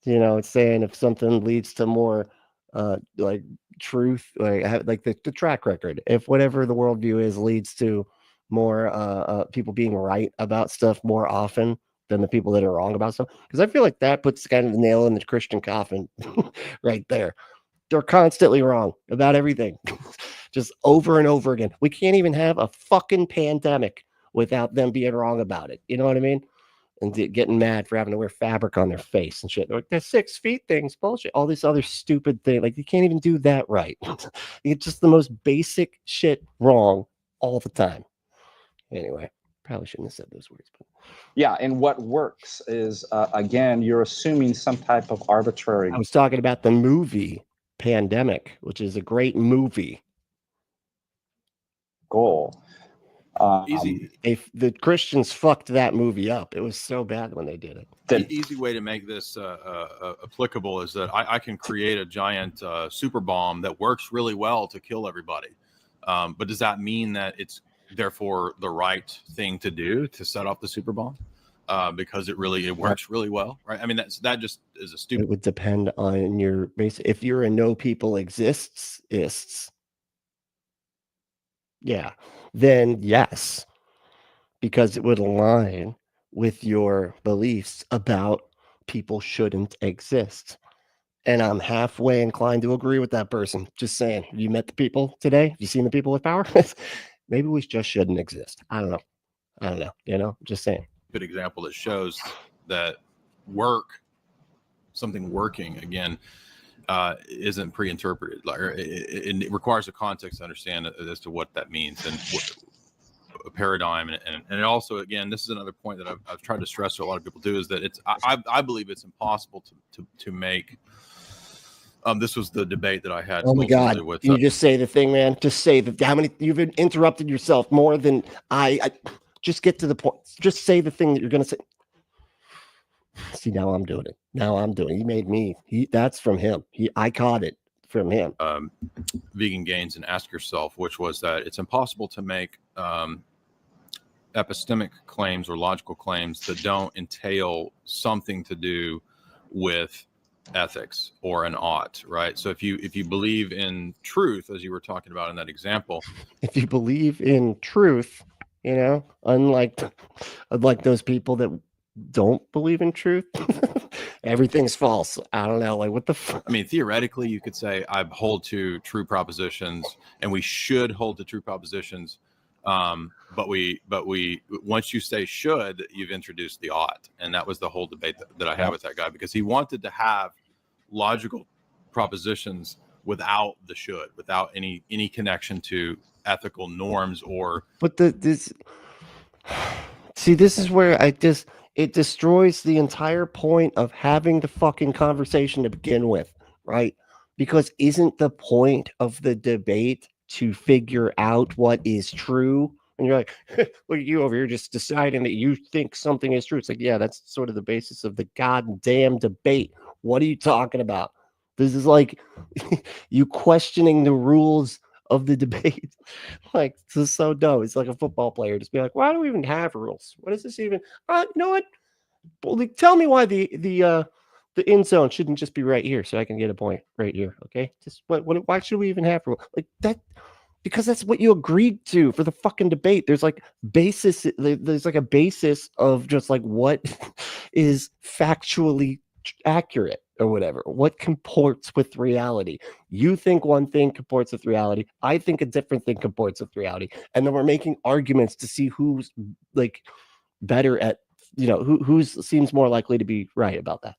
You know, it's saying if something leads to more like truth, like the track record, if whatever the worldview is leads to more people being right about stuff more often than the people that are wrong about stuff. Because I feel like that puts kind of the nail in the Christian coffin right there. They're constantly wrong about everything, just over and over again. We can't even have a fucking pandemic without them being wrong about it. You know what I mean? And getting mad for having to wear fabric on their face and shit. They're like, that 6 feet thing's bullshit. All this other stupid thing. Like, you can't even do that right. It's just the most basic shit wrong all the time. Anyway, probably shouldn't have said those words. But yeah, and what works is, again, you're assuming some type of arbitrary. I was talking about the movie Pandemic, which is a great movie. Goal. Easy. If the Christians fucked that movie up, it was so bad when they did it. The easy way to make this applicable is that I can create a giant super bomb that works really well to kill everybody. But does that mean that it's therefore the right thing to do to set off the super bomb? Because it works really well, right? I mean, that just is a stupid. It would depend on your base. If you're a no people exists, yeah, then yes, because it would align with your beliefs about people shouldn't exist. And I'm halfway inclined to agree with that person. Just saying, have you met the people today? Have you seen the people with power? Maybe we just shouldn't exist. I don't know. You know, just saying. Good example that shows that something working again isn't pre-interpreted. Like it requires a context to understand as to what that means and what a paradigm. And it also, again, this is another point that I've tried to stress to a lot of people too, is that I believe it's impossible to make. This was the debate that I had. Oh my God! With, you just say the thing, man. Just say how many you've interrupted yourself more than I. Just get to the point. Just say the thing that you're going to say. See, now I'm doing it. He made me. That's from him. I caught it from him. Vegan Gains and Ask Yourself, which was that it's impossible to make epistemic claims or logical claims that don't entail something to do with ethics or an ought, right? So if you believe in truth, as you were talking about in that example, if you believe in truth, you know, unlike those people that don't believe in truth, everything's false. I don't know, like what the fuck? I mean, theoretically, you could say I hold to true propositions, and we should hold to true propositions. But we once you say should, you've introduced the ought, and that was the whole debate that I had with that guy, because he wanted to have logical propositions without the should, without any connection to ethical norms or. But this is where it destroys the entire point of having the fucking conversation to begin with, right? Because isn't the point of the debate to figure out what is true And you're like, look at you over here just deciding that you think something is true. It's like, yeah, that's sort of the basis of the goddamn debate. What are you talking about? This is like you questioning the rules of the debate. Like, this is so dumb. It's like a football player just be like, why do we even have rules? What is this even? You know what? Well, tell me why the end zone shouldn't just be right here so I can get a point right here. Okay, just why should we even have rules like that? Because that's what you agreed to for the fucking debate. There's like basis. There's like a basis of just like what is factually accurate or whatever. What comports with reality? You think one thing comports with reality. I think a different thing comports with reality. And then we're making arguments to see who's like better at, who seems more likely to be right about that.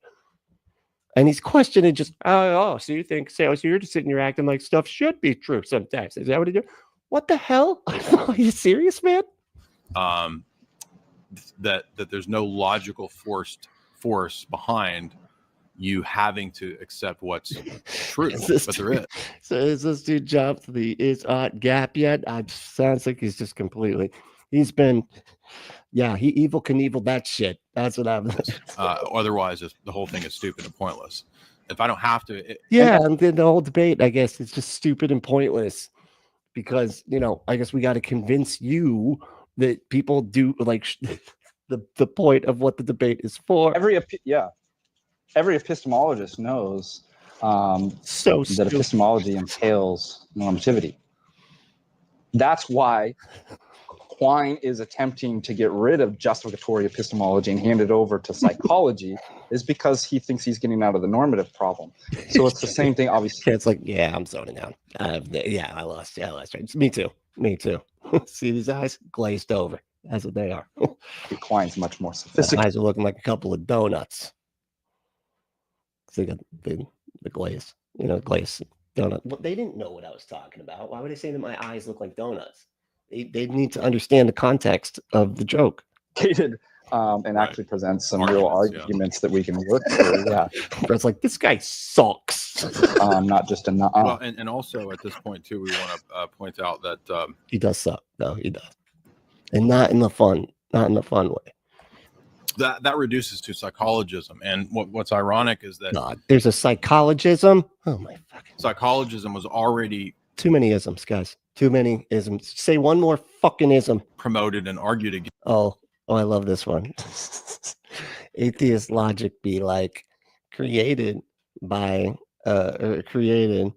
And he's questioning just, so you think so you're just sitting here acting like stuff should be true sometimes. Is that what you do? What the hell? Are you serious, man? That there's no logical force behind you having to accept what's true, but there is. So is this dude jumped the gap yet? Sounds like he's just completely. He's been, he Evil Knievel that shit. That's what I'm. Otherwise, the whole thing is stupid and pointless. If I don't have to, and then the whole debate, I guess, is just stupid and pointless because I guess we got to convince you that people do like the point of what the debate is for. Every epistemologist knows that epistemology entails normativity. That's why Quine is attempting to get rid of justificatory epistemology and hand it over to psychology, is because he thinks he's getting out of the normative problem. So it's the same thing, obviously. It's like, I'm zoning out. I lost. Yeah, that's right. Me too. See these eyes glazed over. That's what they are. Quine's much more sophisticated. The eyes are looking like a couple of donuts. They got the glaze, glaze donut. Well, they didn't know what I was talking about. Why would I say that my eyes look like donuts? They need to understand the context of the joke. And actually presents some real arguments that we can work through. Yeah, it's like this guy sucks. Not just a. Well, and also at this point too, we want to point out that he does suck. No, he does, and not in the fun way. That reduces to psychologism, and what's ironic is that there's a psychologism. Oh my fucking! Psychologism was already too many isms, guys. Too many isms. Say one more fucking ism. Promoted and argued against. Oh, I love this one. Atheist logic be like created by created,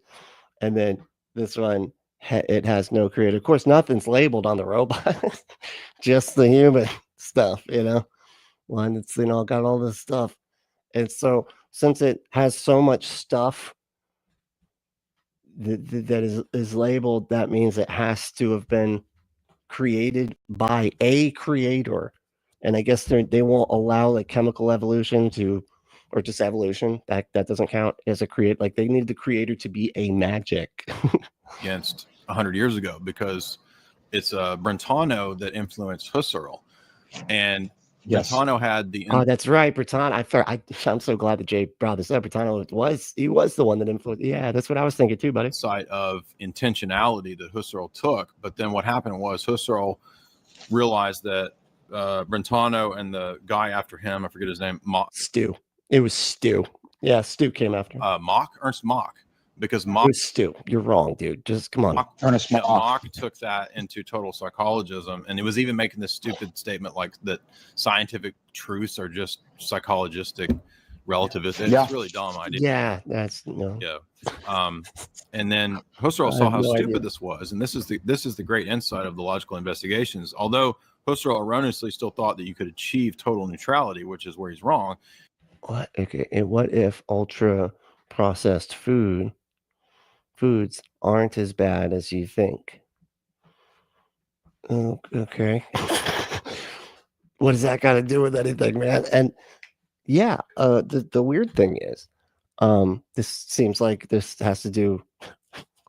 and then this one it has no creator. Of course, nothing's labeled on the robot, just the human stuff. One that's got all this stuff, and so since it has so much stuff that is labeled, that means it has to have been created by a creator. And I guess they won't allow like chemical evolution or just evolution. That doesn't count as a create. Like they need the creator to be a magic. Against 100 years ago, because it's Brentano that influenced Husserl, and Brentano had the. Oh, that's right, Brentano. I'm so glad that Jay brought this up. Brentano was the one that influenced. Yeah, that's what I was thinking too, buddy. Side of intentionality that Husserl took, but then what happened was Husserl realized that Brentano and the guy after him, I forget his name, Stu. It was Stu. Yeah, Stu came after him. Ernst Mach. Because Mach, Stu, you're wrong, dude. Just come on. Ernest Mach. Mach took that into total psychologism, and it was even making this stupid statement like that scientific truths are just psychologistic relativism. It's really dumb idea. Yeah, that's no. Yeah. And then Husserl saw how stupid this was, and this is the great insight of the logical investigations. Although Husserl erroneously still thought that you could achieve total neutrality, which is where he's wrong. What? Okay. And what if ultra processed foods aren't as bad as you think? Okay. What does that got to do with anything, man? And the weird thing is, this seems like this has to do.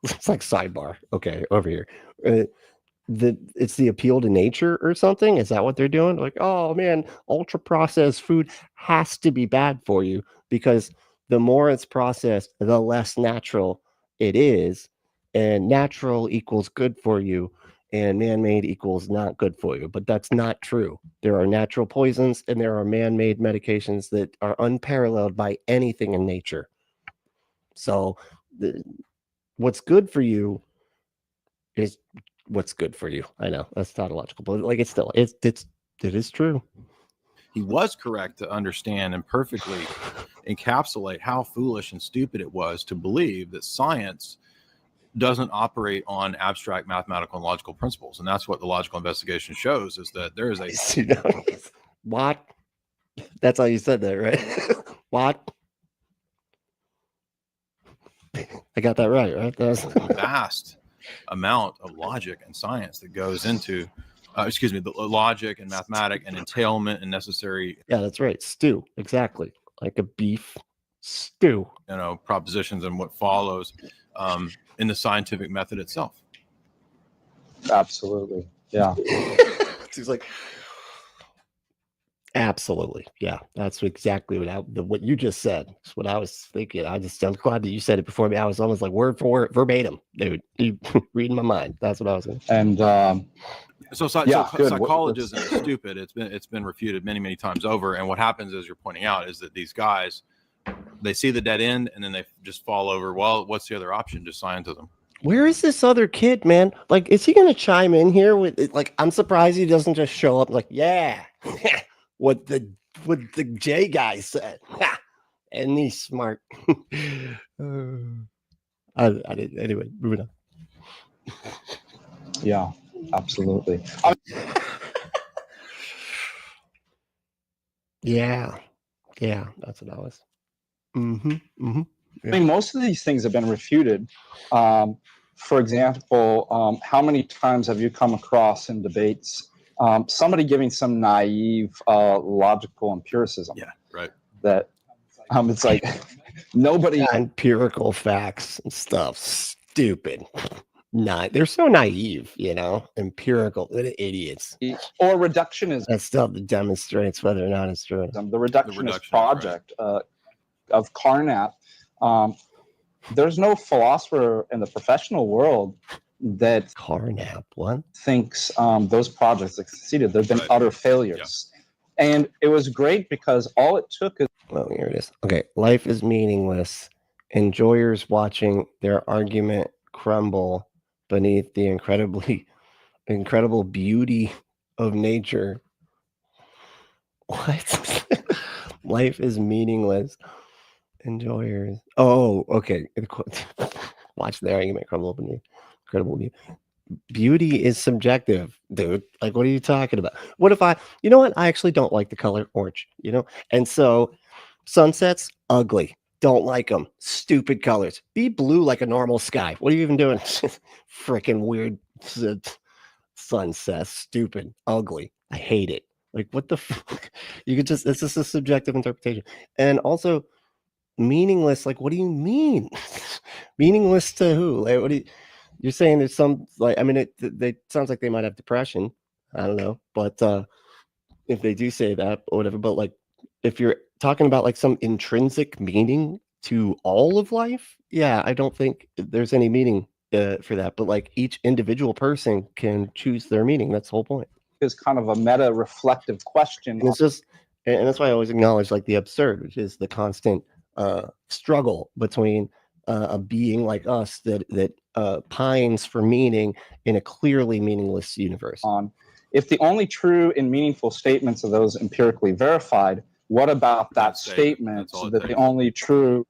It's like sidebar. Okay, over here. It's the appeal to nature or something. Is that what they're doing? Like, oh man, ultra processed food has to be bad for you because the more it's processed, the less natural it is, and natural equals good for you. and man-made equals not good for you, but that's not true. There are natural poisons and there are man-made medications that are unparalleled by anything in nature. So what's good for you is what's good for you. I know that's tautological, but like it is true. He was correct to understand and perfectly encapsulate how foolish and stupid it was to believe that science doesn't operate on abstract mathematical and logical principles. And that's what the logical investigation shows, is that there is a what? That's how you said that, right? What? I got that right? That's vast amount of logic and science that goes into the logic and mathematic and entailment and necessary. Yeah, that's right. Stew. Exactly. Like a beef stew. Propositions and what follows in the scientific method itself. Absolutely. Yeah. He's like, absolutely. Yeah. That's exactly what you just said. That's what I was thinking. I'm glad that you said it before me. I was almost like word for word, verbatim, dude. You reading my mind. That's what I was saying. And psychologism is stupid. It's been refuted many times over. And what happens, as you're pointing out, is that these guys, they see the dead end and then they just fall over. Well, what's the other option? Just scientism. Where is this other kid, man? Like, is he going to chime in here with like? I'm surprised he doesn't just show up like, yeah, what the J guy said, and he's smart. I didn't. Anyway, moving on. Yeah. Absolutely. Yeah, that's what I was. Yeah. I mean, most of these things have been refuted. For example, how many times have you come across in debates somebody giving some naive logical empiricism? Yeah, right. That it's like nobody empirical facts and stuff. Stupid. They're so naive, empirical idiots. Or reductionism. That stuff that demonstrates whether or not it's true. The reductionist project of Carnap. There's no philosopher in the professional world that Carnap thinks those projects succeeded. They've been utter failures. Yeah. And it was great because all it took is... Well, here it is. Okay. Life is meaningless. Enjoyers watching their argument crumble beneath the incredible beauty of nature. What? Life is meaningless. Enjoyers. Oh, okay. Watch the argument crumble beneath incredible beauty. Beauty is subjective, dude. Like, what are you talking about? What if I actually don't like the color orange, And so sunsets, ugly. Don't like them. Stupid colors. Be blue like a normal sky. What are you even doing? Freaking weird sunset. Stupid. Ugly. I hate it. Like, what the fuck? It's just a subjective interpretation. And also, meaningless. Like, what do you mean? Meaningless to who? Like, you're saying there's some, like, I mean, it sounds like they might have depression. I don't know. But if they do say that or whatever, but like, if you're talking about like some intrinsic meaning to all of life, yeah, I don't think there's any meaning for that. But like each individual person can choose their meaning. That's the whole point. It's kind of a meta-reflective question. And it's just, and that's why I always acknowledge like the absurd, which is the constant struggle between a being like us that pines for meaning in a clearly meaningless universe. If the only true and meaningful statements are those empirically verified, what about that statement that the only true?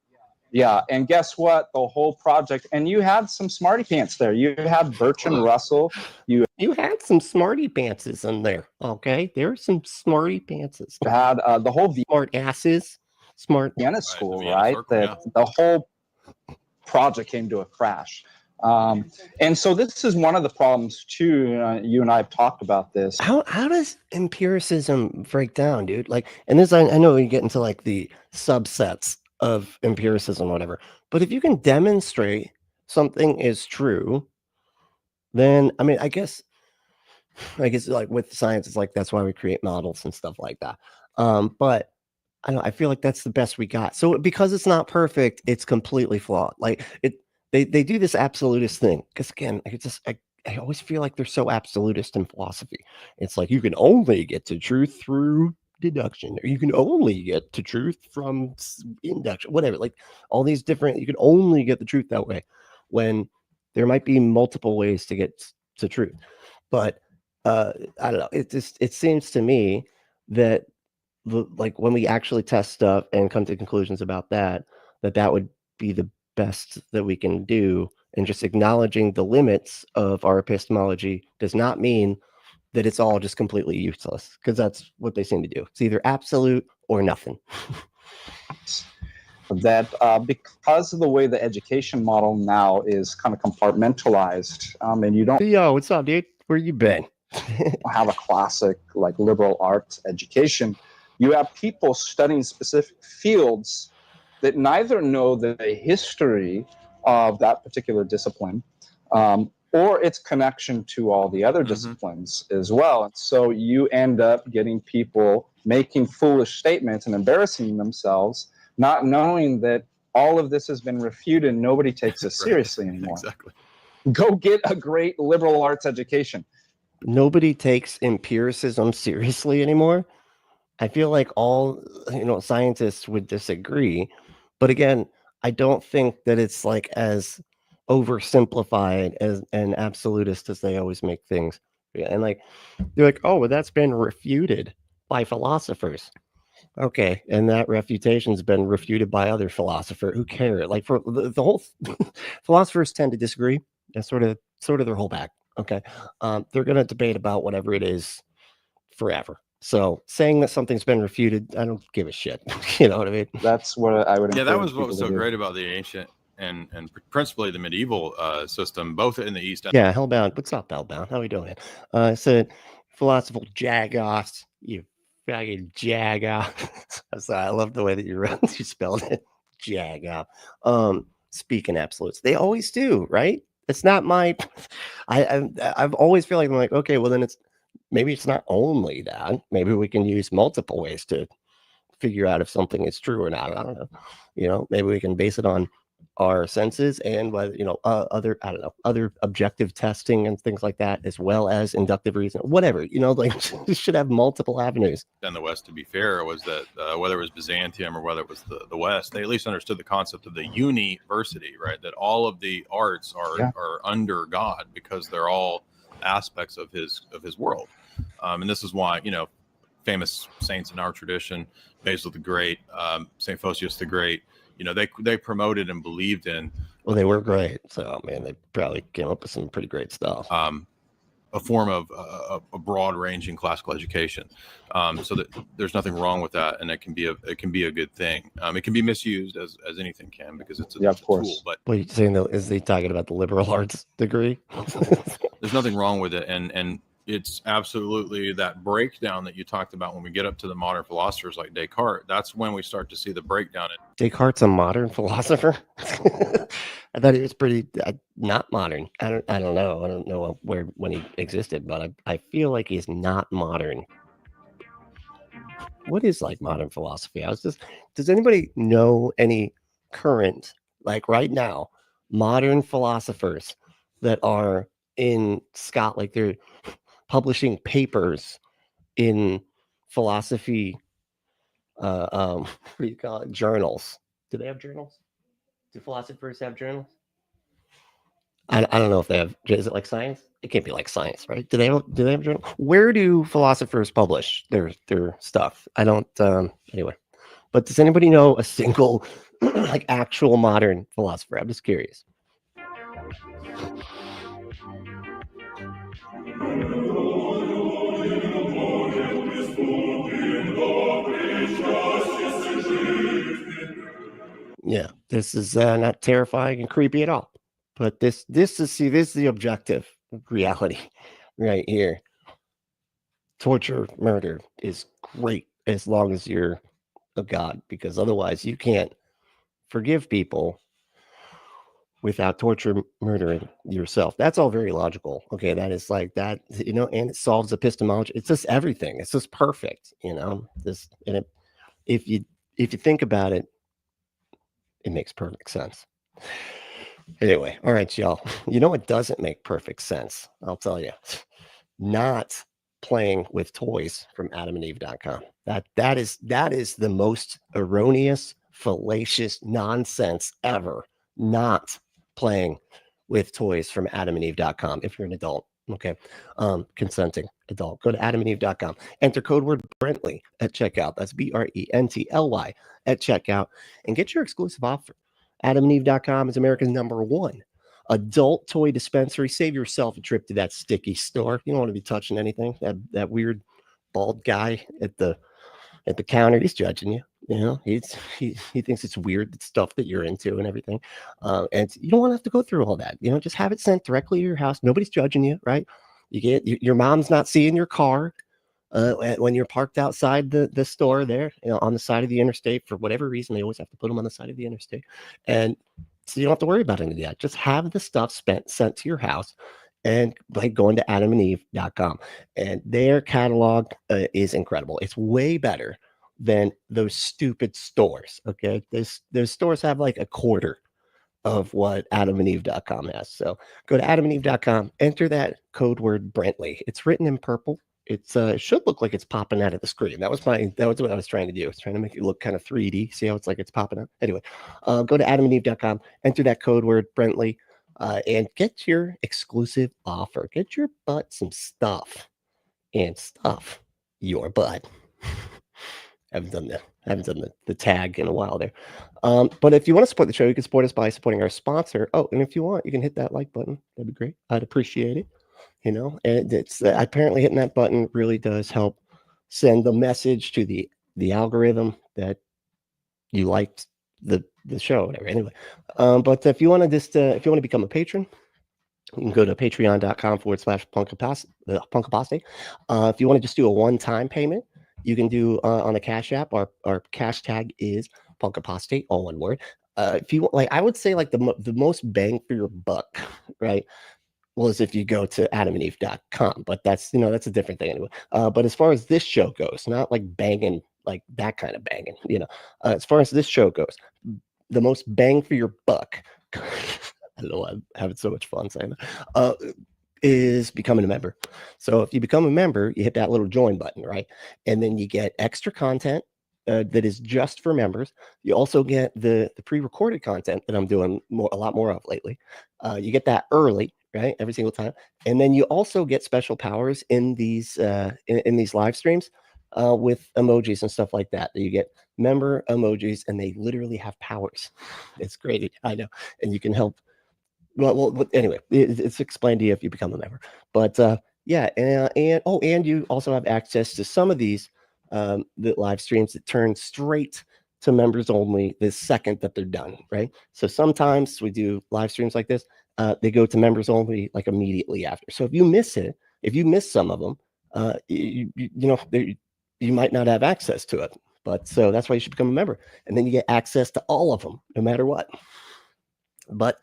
Yeah, and guess what? The whole project, and you had some smarty pants there. You had Bertrand Russell. You had some smarty pantses in there. Okay, there are some smarty pantses. You had the whole smart asses, smart Vienna school, right? The whole project came to a crash. And so this is one of the problems too. You and I have talked about this. How does empiricism break down, dude? Like, and this, I know we get into like the subsets of empiricism or whatever, but if you can demonstrate something is true, then I mean, I guess like with science, it's like that's why we create models and stuff like that. But I don't know, I feel like that's the best we got. So because it's not perfect, it's completely flawed. Like they do this absolutist thing because again, I always feel like they're so absolutist in philosophy. It's like you can only get to truth through deduction, or you can only get to truth from induction, whatever. Like all these different, you can only get the truth that way, when there might be multiple ways to get to truth. But I don't know. It seems to me that like when we actually test stuff and come to conclusions about that would be the best that we can do. And just acknowledging the limits of our epistemology does not mean that it's all just completely useless, because that's what they seem to do. It's either absolute or nothing. That because of the way the education model now is kind of compartmentalized, and you don't. Yo, what's up, dude? Where you been? Have a classic like liberal arts education. You have people studying specific fields that neither know the history of that particular discipline, or its connection to all the other disciplines as well. And so you end up getting people making foolish statements and embarrassing themselves, not knowing that all of this has been refuted and nobody takes it seriously anymore. Exactly. Go get a great liberal arts education. Nobody takes empiricism seriously anymore. I feel like all, scientists would disagree. But again, I don't think that it's like as oversimplified as an absolutist as they always make things. And like, they're like, oh, well, that's been refuted by philosophers. Okay. And that refutation's been refuted by other philosophers. Who care? Like for the whole philosophers tend to disagree. That's sort of their whole back. Okay. They're going to debate about whatever it is forever. So saying that something's been refuted, I don't give a shit. You know what I mean? That's what I would. Yeah, that was what was so great about the ancient and principally the medieval system, both in the East and yeah. Hellbound. What's up, Hellbound? How we doing? I said, philosophical jagoffs. You fucking jagoff. Sorry, I love the way that you spelled it. Jagoff. Speaking absolutes, they always do, right? It's not my. I've always feel like I'm like, okay, well then maybe it's not only that. Maybe we can use multiple ways to figure out if something is true or not. I don't know. Maybe we can base it on our senses and whether, other objective testing and things like that, as well as inductive reasoning, whatever, like you should have multiple avenues. In the West, to be fair, was that whether it was Byzantium or whether it was the West, they at least understood the concept of the university, right? That all of the arts are under God because they're all aspects of his world. And this is why, famous saints in our tradition, Basil the Great, St. Phosius the Great, they promoted and believed in. Well, they were great. So, man, they probably came up with some pretty great stuff. A form of a broad-ranging classical education, so that there's nothing wrong with that, and it can be a good thing. It can be misused as anything can, because it's a tool. But what are you saying though? Is he talking about the liberal arts degree? There's nothing wrong with it, and it's absolutely that breakdown that you talked about when we get up to the modern philosophers like Descartes. That's when we start to see the breakdown. Descartes a modern philosopher? I thought he was pretty not modern. I don't know. I don't know when he existed, but I feel like he's not modern. What is like modern philosophy? Does anybody know any current, like right now, modern philosophers that are in Scotland, like they're publishing papers in philosophy, what do you call it? Journals. Do they have journals? Do philosophers have journals? I don't know if they have. Is it like science? It can't be like science, right? Do they have journals? Where do philosophers publish their stuff? I don't. Anyway, but does anybody know a single like actual modern philosopher? I'm just curious. Yeah, this is not terrifying and creepy at all. But this is the objective reality right here. Torture, murder is great as long as you're a god, because otherwise you can't forgive people without torture, murdering yourself. That's all very logical. Okay, that is like that, and it solves epistemology. It's just everything. It's just perfect, if you think about it, it makes perfect sense. Anyway, all right, y'all. You know what doesn't make perfect sense? I'll tell you. Not playing with toys from adamandeve.com. That is the most erroneous, fallacious nonsense ever. Not playing with toys from adamandeve.com if you're an adult. Okay. Consenting adult. Go to adamandeve.com. Enter code word Brently at checkout. That's BRENTLY at checkout and get your exclusive offer. adamandeve.com is America's #1 adult toy dispensary. Save yourself a trip to that sticky store. You don't want to be touching anything. That weird bald guy at the counter, he's judging you. You know, he thinks it's weird, the stuff that you're into and everything. And you don't want to have to go through all that. You know, just have it sent directly to your house. Nobody's judging you, right? You get your mom's not seeing your car when you're parked outside the store there, you know, on the side of the interstate. For whatever reason, they always have to put them on the side of the interstate. And so you don't have to worry about any of that. Just have the stuff sent to your house and by going to adamandeve.com. And their catalog is incredible. It's way better than those stupid stores. Okay. Those stores have like a quarter of what adamandeve.com has. So go to adamandeve.com, enter that code word Brently. It's written in purple. It should look like it's popping out of the screen. That was what I was trying to do. I was trying to make it look kind of 3D. See how it's like it's popping out? Anyway, go to adamandeve.com, enter that code word Brently, and get your exclusive offer. Get your butt some stuff and stuff your butt. haven't done the tag in a while there. But if you want to support the show, you can support us by supporting our sponsor. Oh, and if you want, you can hit that like button. That'd be great. I'd appreciate it. You know, and it's apparently hitting that button really does help send the message to the algorithm that you liked the show, whatever. Anyway, but if you want to if you want to become a patron, you can go to patreon.com/punkapostate. If you want to just do a one-time payment, you can do on a Cash App. Our cash tag is punkapostate, all one word. If you like, I would say like the most bang for your buck, right? Well, as if you go to adamandeve.com, but that's a different thing anyway. But as far as this show goes, not like banging, like that kind of banging, as far as this show goes, the most bang for your buck, I don't know why I'm having so much fun saying that, is becoming a member. So if you become a member, you hit that little join button, right? And then you get extra content that is just for members. You also get the pre-recorded content that I'm doing a lot more of lately. You get that early, right? Every single time. And then you also get special powers in these in these live streams with emojis and stuff like that. You get member emojis and they literally have powers. It's great. I know. And you can help. Well anyway, it's explained to you if you become a member. But yeah, and you also have access to some of these the live streams that turn straight to members only the second that they're done, right? So sometimes we do live streams like this. They go to members only like immediately after. So if you miss it, if you miss some of them, you might not have access to it. But so that's why you should become a member, and then you get access to all of them, no matter what. But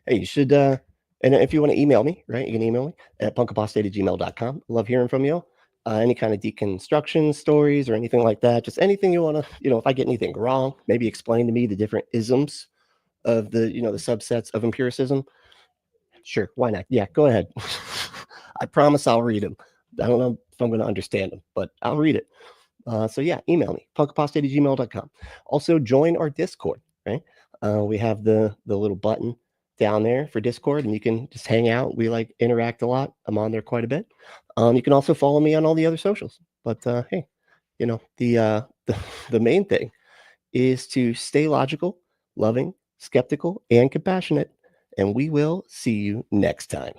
hey, you should. And if you want to email me, right, you can email me at punkapostate@gmail.com. Love hearing from you. Any kind of deconstruction stories or anything like that. Just anything you want to, if I get anything wrong, maybe explain to me the different isms of the, the subsets of empiricism. Sure, why not? Yeah, go ahead. I promise I'll read them. I don't know if I'm going to understand them, but I'll read it. So yeah, email me, punkapostate@gmail.com. Also, join our Discord, right? We have the little button down there for Discord, and you can just hang out. We like interact a lot. I'm on there quite a bit. You can also follow me on all the other socials. But hey, the main thing is to stay logical, loving, skeptical, and compassionate. And we will see you next time.